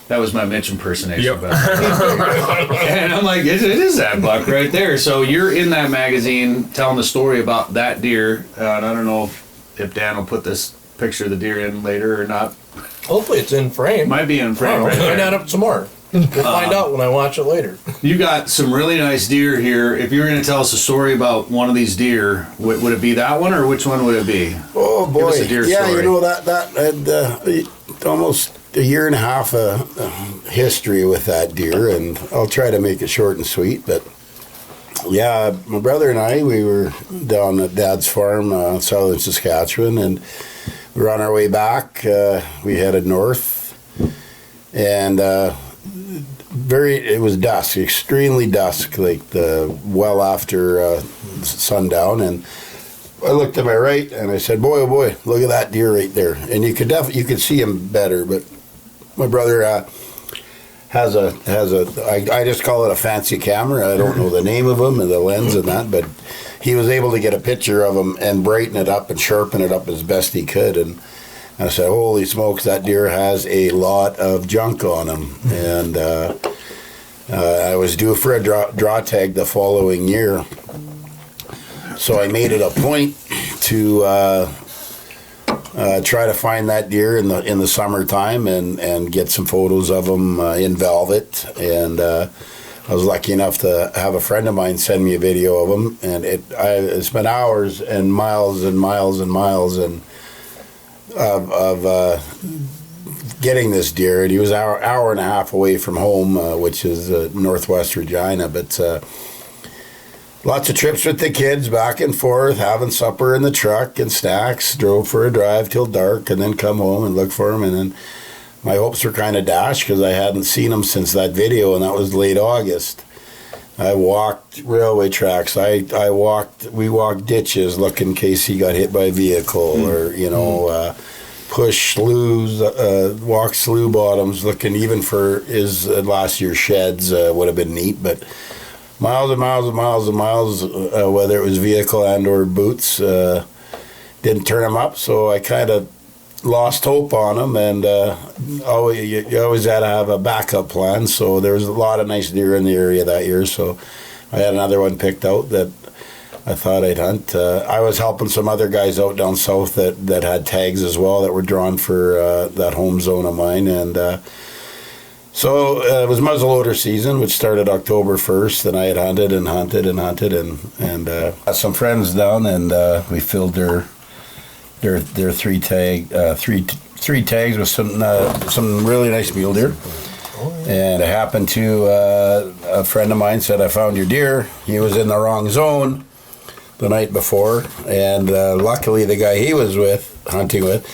That was my Mitch impersonation. Yep. And I'm like, it is that buck right there. So you're in that magazine telling the story about that deer. And I don't know if Dan will put this picture of the deer in later or not. Hopefully it's in frame. Might be in frame. Right find that up some more. We'll find out when I watch it later. You got some really nice deer here. If you were going to tell us a story about one of these deer, would it be that one or which one would it be? Oh boy, Give us a deer story. you know that had almost a year and a half history with that deer, and I'll try to make it short and sweet. But yeah, my brother and I, we were down at Dad's farm, southern Saskatchewan, and we were on our way back. We headed north, and it was dusk, extremely dusk, like well after sundown, and I looked to my right and I said, boy, oh boy, look at that deer right there. And you could see him better, but my brother has I just call it a fancy camera. I don't know the name of him and the lens and that, but he was able to get a picture of him and brighten it up and sharpen it up as best he could. And I said, holy smokes, that deer has a lot of junk on him. And I was due for a draw tag the following year. So I made it a point to try to find that deer in the summertime and get some photos of him in velvet. And I was lucky enough to have a friend of mine send me a video of him. And I spent hours and miles and miles and miles of getting this deer. And he was an hour and a half away from home, which is northwest Regina. But lots of trips with the kids back and forth, having supper in the truck and snacks, drove for a drive till dark, and then come home and look for him. And then my hopes were kind of dashed because I hadn't seen him since that video, and that was late August. I walked railway tracks. We walked ditches looking in case he got hit by a vehicle, or push sloughs, walk slough bottoms looking even for his last year's sheds would have been neat, but miles and miles and miles and miles, whether it was vehicle and or boots, didn't turn him up. So I kind of lost hope on him, and you always had to have a backup plan. So there was a lot of nice deer in the area that year. So I had another one picked out that I thought I'd hunt. I was helping some other guys out down south that had tags as well that were drawn for that home zone of mine, and so it was muzzleloader season, which started October 1st, and I had hunted and hunted and hunted, and had some friends down, and we filled their three tags with some really nice mule deer. And it happened to a friend of mine said, I found your deer. He was in the wrong zone the night before, and luckily the guy he was hunting with,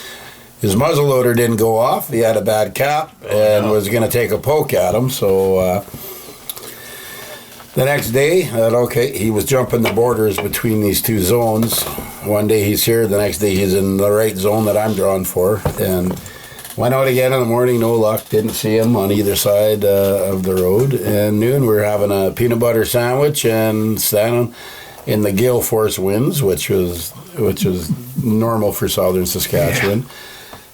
his muzzleloader didn't go off. He had a bad cap and was going to take a poke at him. So the next day, he was jumping the borders between these two zones. One day he's here, the next day he's in the right zone that I'm drawn for. And went out again in the morning, no luck. Didn't see him on either side of the road. And noon, we were having a peanut butter sandwich and standing in the gale force winds, which was normal for southern Saskatchewan.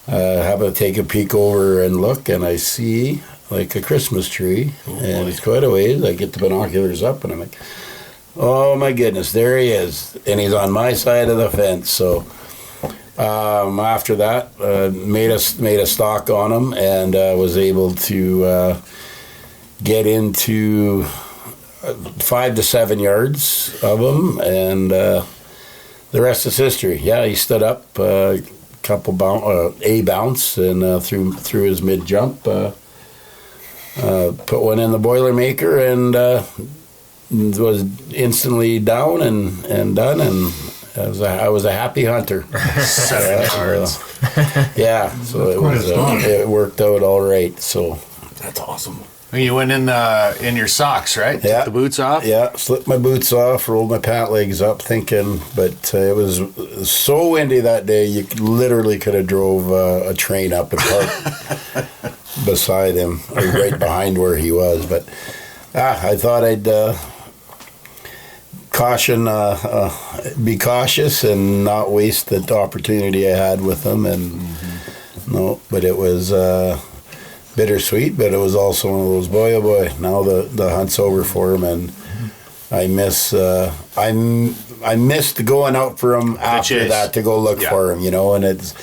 Have to take a peek over and look, and I see like a Christmas tree, and it's quite a ways. I get the binoculars up, and I'm like, oh my goodness, there he is, and he's on my side of the fence. So after that, made a stalk on him, and was able to get into 5 to 7 yards of him, and the rest is history. Yeah, he stood up. Couple bounce and through his mid jump, put one in the Boilermaker, and was instantly down and done, and I was a happy hunter. So it worked out all right. So that's awesome. You went in your socks, right? Yeah. Took the boots off? Yeah, slipped my boots off, rolled my pant legs up thinking, but it was so windy that day, you literally could have drove a train up and parked beside him, or right behind where he was. But I thought I'd be cautious and not waste the opportunity I had with him. And no, but it was... bittersweet, but it was also one of those, boy, oh boy, now the hunt's over for him, and I missed going out for him after that to go look for him, and it's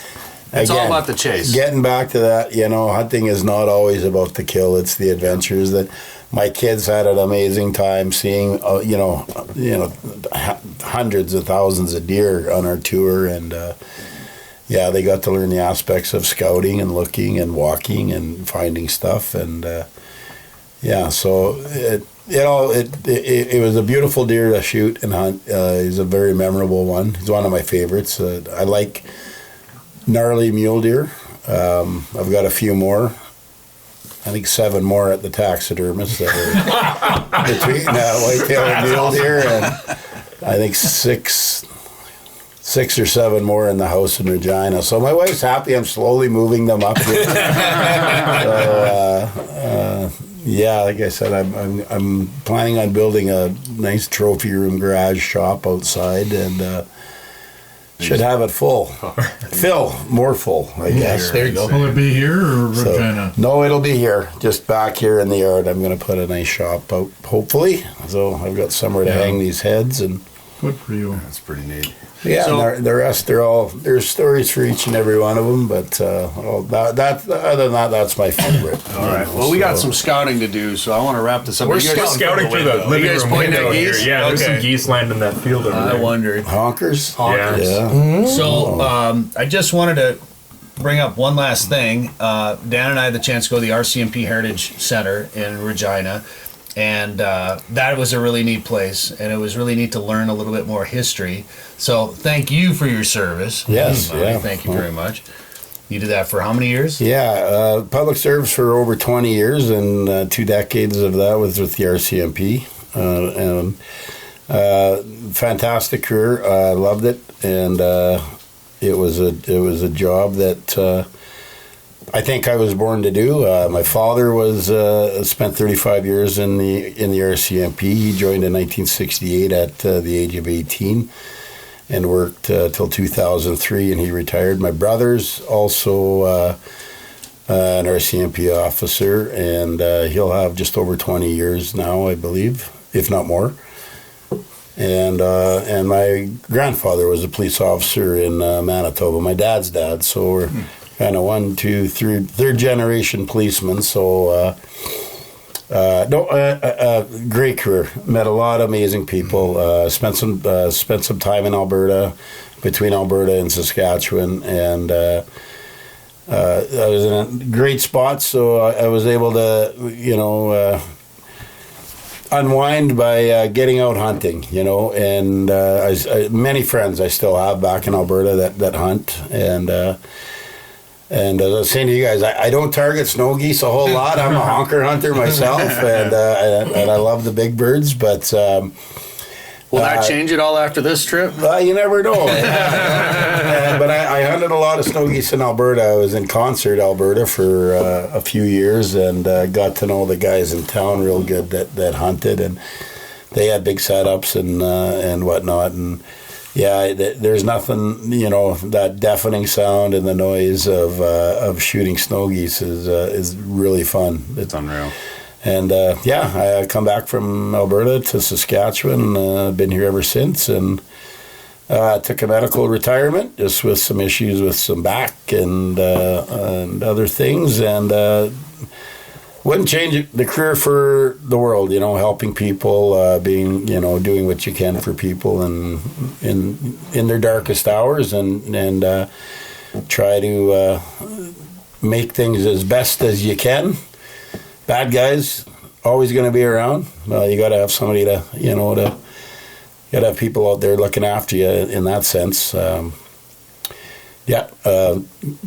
again, all about the chase. Getting back to that, hunting is not always about the kill, it's the adventures. That my kids had an amazing time seeing, hundreds of thousands of deer on our tour, and they got to learn the aspects of scouting and looking and walking and finding stuff, and so it was a beautiful deer to shoot and hunt. He's a very memorable one. He's one of my favorites. I like gnarly mule deer. I've got a few more. I think 7 more at the taxidermist that are between whitetail and mule deer, and I think 6 or 7 more in the house in Regina. So my wife's happy. I'm slowly moving them up here. Like I said, I'm planning on building a nice trophy room garage shop outside, and should have it more full, I guess. There you go. Will it be here or Regina? No, it'll be here, just back here in the yard. I'm going to put a nice shop out, hopefully. So I've got somewhere to hang these heads, and good for you. That's pretty neat. Yeah, so, and the rest, there's stories for each and every one of them, but other than that, that's my favorite. All right. Well, we got some scouting to do, so I want to wrap this up. We're scouting through the living room window here. Yeah, there's some geese land in that field over there. I wondered. Honkers? Yeah. Mm-hmm. So I just wanted to bring up one last thing. Dan and I had the chance to go to the RCMP Heritage Center in Regina. And that was a really neat place, and it was really neat to learn a little bit more history. So thank you for your service. Yes, thank you very much. You did that for how many years? Yeah, public service for over 20 years, and 2 decades of that was with the RCMP. Fantastic career. I loved it, and it was a job that I think I was born to do. My father was spent 35 years in the RCMP. He joined in 1968 at the age of 18, and worked till 2003, and he retired. My brother's also an RCMP officer, and he'll have just over 20 years now, I believe, if not more. And my grandfather was a police officer in Manitoba, my dad's dad, so we're kind of 1, 2, 3, third generation policemen. So great career. Met a lot of amazing people. Spent some time in Alberta, between Alberta and Saskatchewan, and I was in a great spot. So I was able to, unwind by getting out hunting, and many friends I still have back in Alberta that hunt, and as I was saying to you guys, I don't target snow geese a whole lot. I'm a honker hunter myself, and I love the big birds. But will that change it all after this trip? You never know. But I hunted a lot of snow geese in Alberta. I was in Concert, Alberta, for a few years, and got to know the guys in town real good that hunted, and they had big setups and whatnot, and. Yeah, there's nothing, that deafening sound and the noise of shooting snow geese is really fun. It's unreal. And I come back from Alberta to Saskatchewan. I've been here ever since, and took a medical retirement just with some issues with some back and other things, and wouldn't change the career for the world, helping people, being, doing what you can for people and in their darkest hours, and try to make things as best as you can. Bad guys always going to be around. You got to have somebody to, you got to have people out there looking after you in that sense.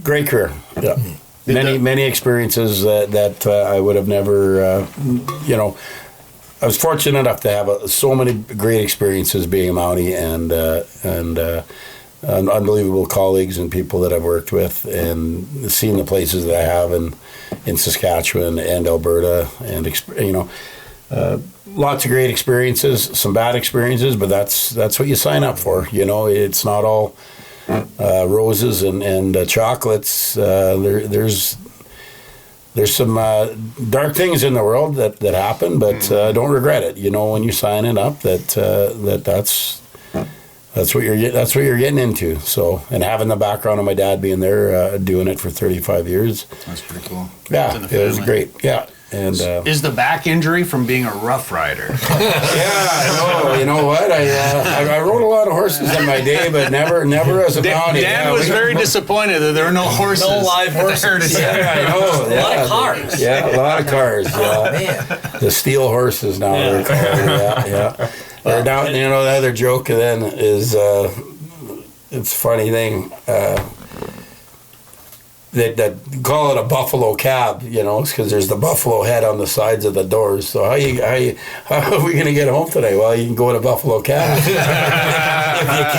Great career. Yeah. Many experiences that I would have never, I was fortunate enough to have so many great experiences being a Mountie and unbelievable colleagues and people that I've worked with, and seeing the places that I have in Saskatchewan and Alberta, and lots of great experiences, some bad experiences, but that's what you sign up for. It's not all roses and chocolates. There's some dark things in the world that happen, but don't regret it. When you're signing up, that's what you're getting into. So, and having the background of my dad being there, doing it for 35 years. That's pretty cool. Yeah, it was great. Yeah. And is the back injury from being a rough rider? I know. You know what? I rode a lot of horses in my day, but never as a Mountie. Dan was very disappointed that there were no horses. No live horses. Yeah, I know. A lot of cars. Yeah, a lot of cars. Yeah. Oh, man. The steel horses now. They're called. Yeah. They're down. The other joke then is it's a funny thing. That call it a buffalo cab, because there's the buffalo head on the sides of the doors. So how are we going to get home today? Well, you can go in a buffalo cab if you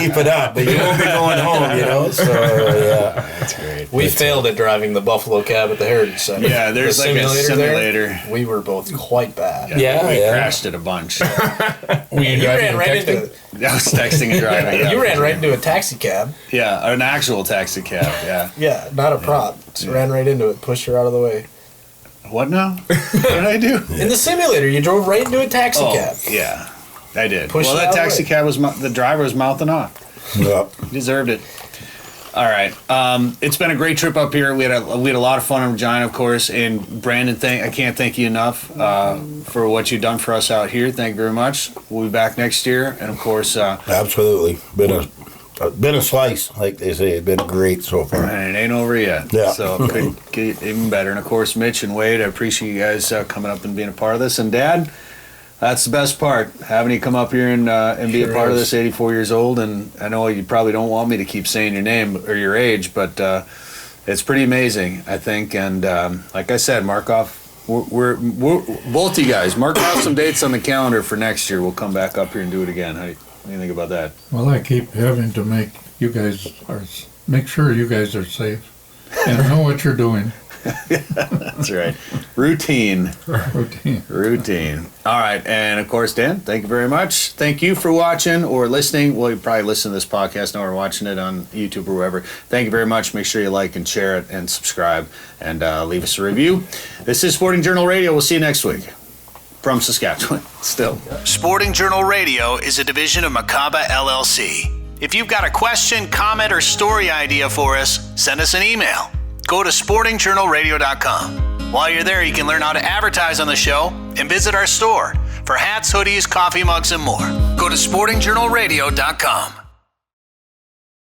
keep it up, but you won't be going home, So that's great. We failed at driving the buffalo cab at the Heritage Center. Yeah, there's like a simulator. There, we were both quite bad. Yeah, we crashed it a bunch. You ran right into it. I was texting and driving. You ran right into a taxi cab. Yeah, an actual taxi cab. Yeah. Yeah, not a prop. Just ran right into it, pushed her out of the way. What now? What did I do? In the simulator, you drove right into a taxi cab. Yeah, I did. Pushed that taxi cab the driver was mouthing off. Yeah, he deserved it. All right, it's been a great trip up here. We had a lot of fun in Regina, of course. And Brandon, I can't thank you enough for what you've done for us out here. Thank you very much. We'll be back next year, and of course, absolutely been a slice, like they say. It's been great so far, and it ain't over yet. Yeah, so it could get even better. And of course, Mitch and Wade, I appreciate you guys coming up and being a part of this. And Dad, that's the best part, having you come up here and be a part of this. 84 years old, and I know you probably don't want me to keep saying your name or your age, but it's pretty amazing, I think. And like I said, mark off. We're both you guys mark off some dates on the calendar for next year. We'll come back up here and do it again. What do you think about that? Well, I keep having to make sure you guys are safe and know what you're doing. That's right. Routine. All right. And of course, Dan, thank you very much. Thank you for watching or listening. Well, you probably listen to this podcast now or watching it on YouTube or wherever. Thank you very much. Make sure you like and share it and subscribe and leave us a review. This is Sporting Journal Radio. We'll see you next week. From Saskatchewan, still. Sporting Journal Radio is a division of Macaba LLC. If you've got a question, comment, or story idea for us, send us an email. Go to sportingjournalradio.com. While you're there, you can learn how to advertise on the show and visit our store for hats, hoodies, coffee mugs, and more. Go to sportingjournalradio.com.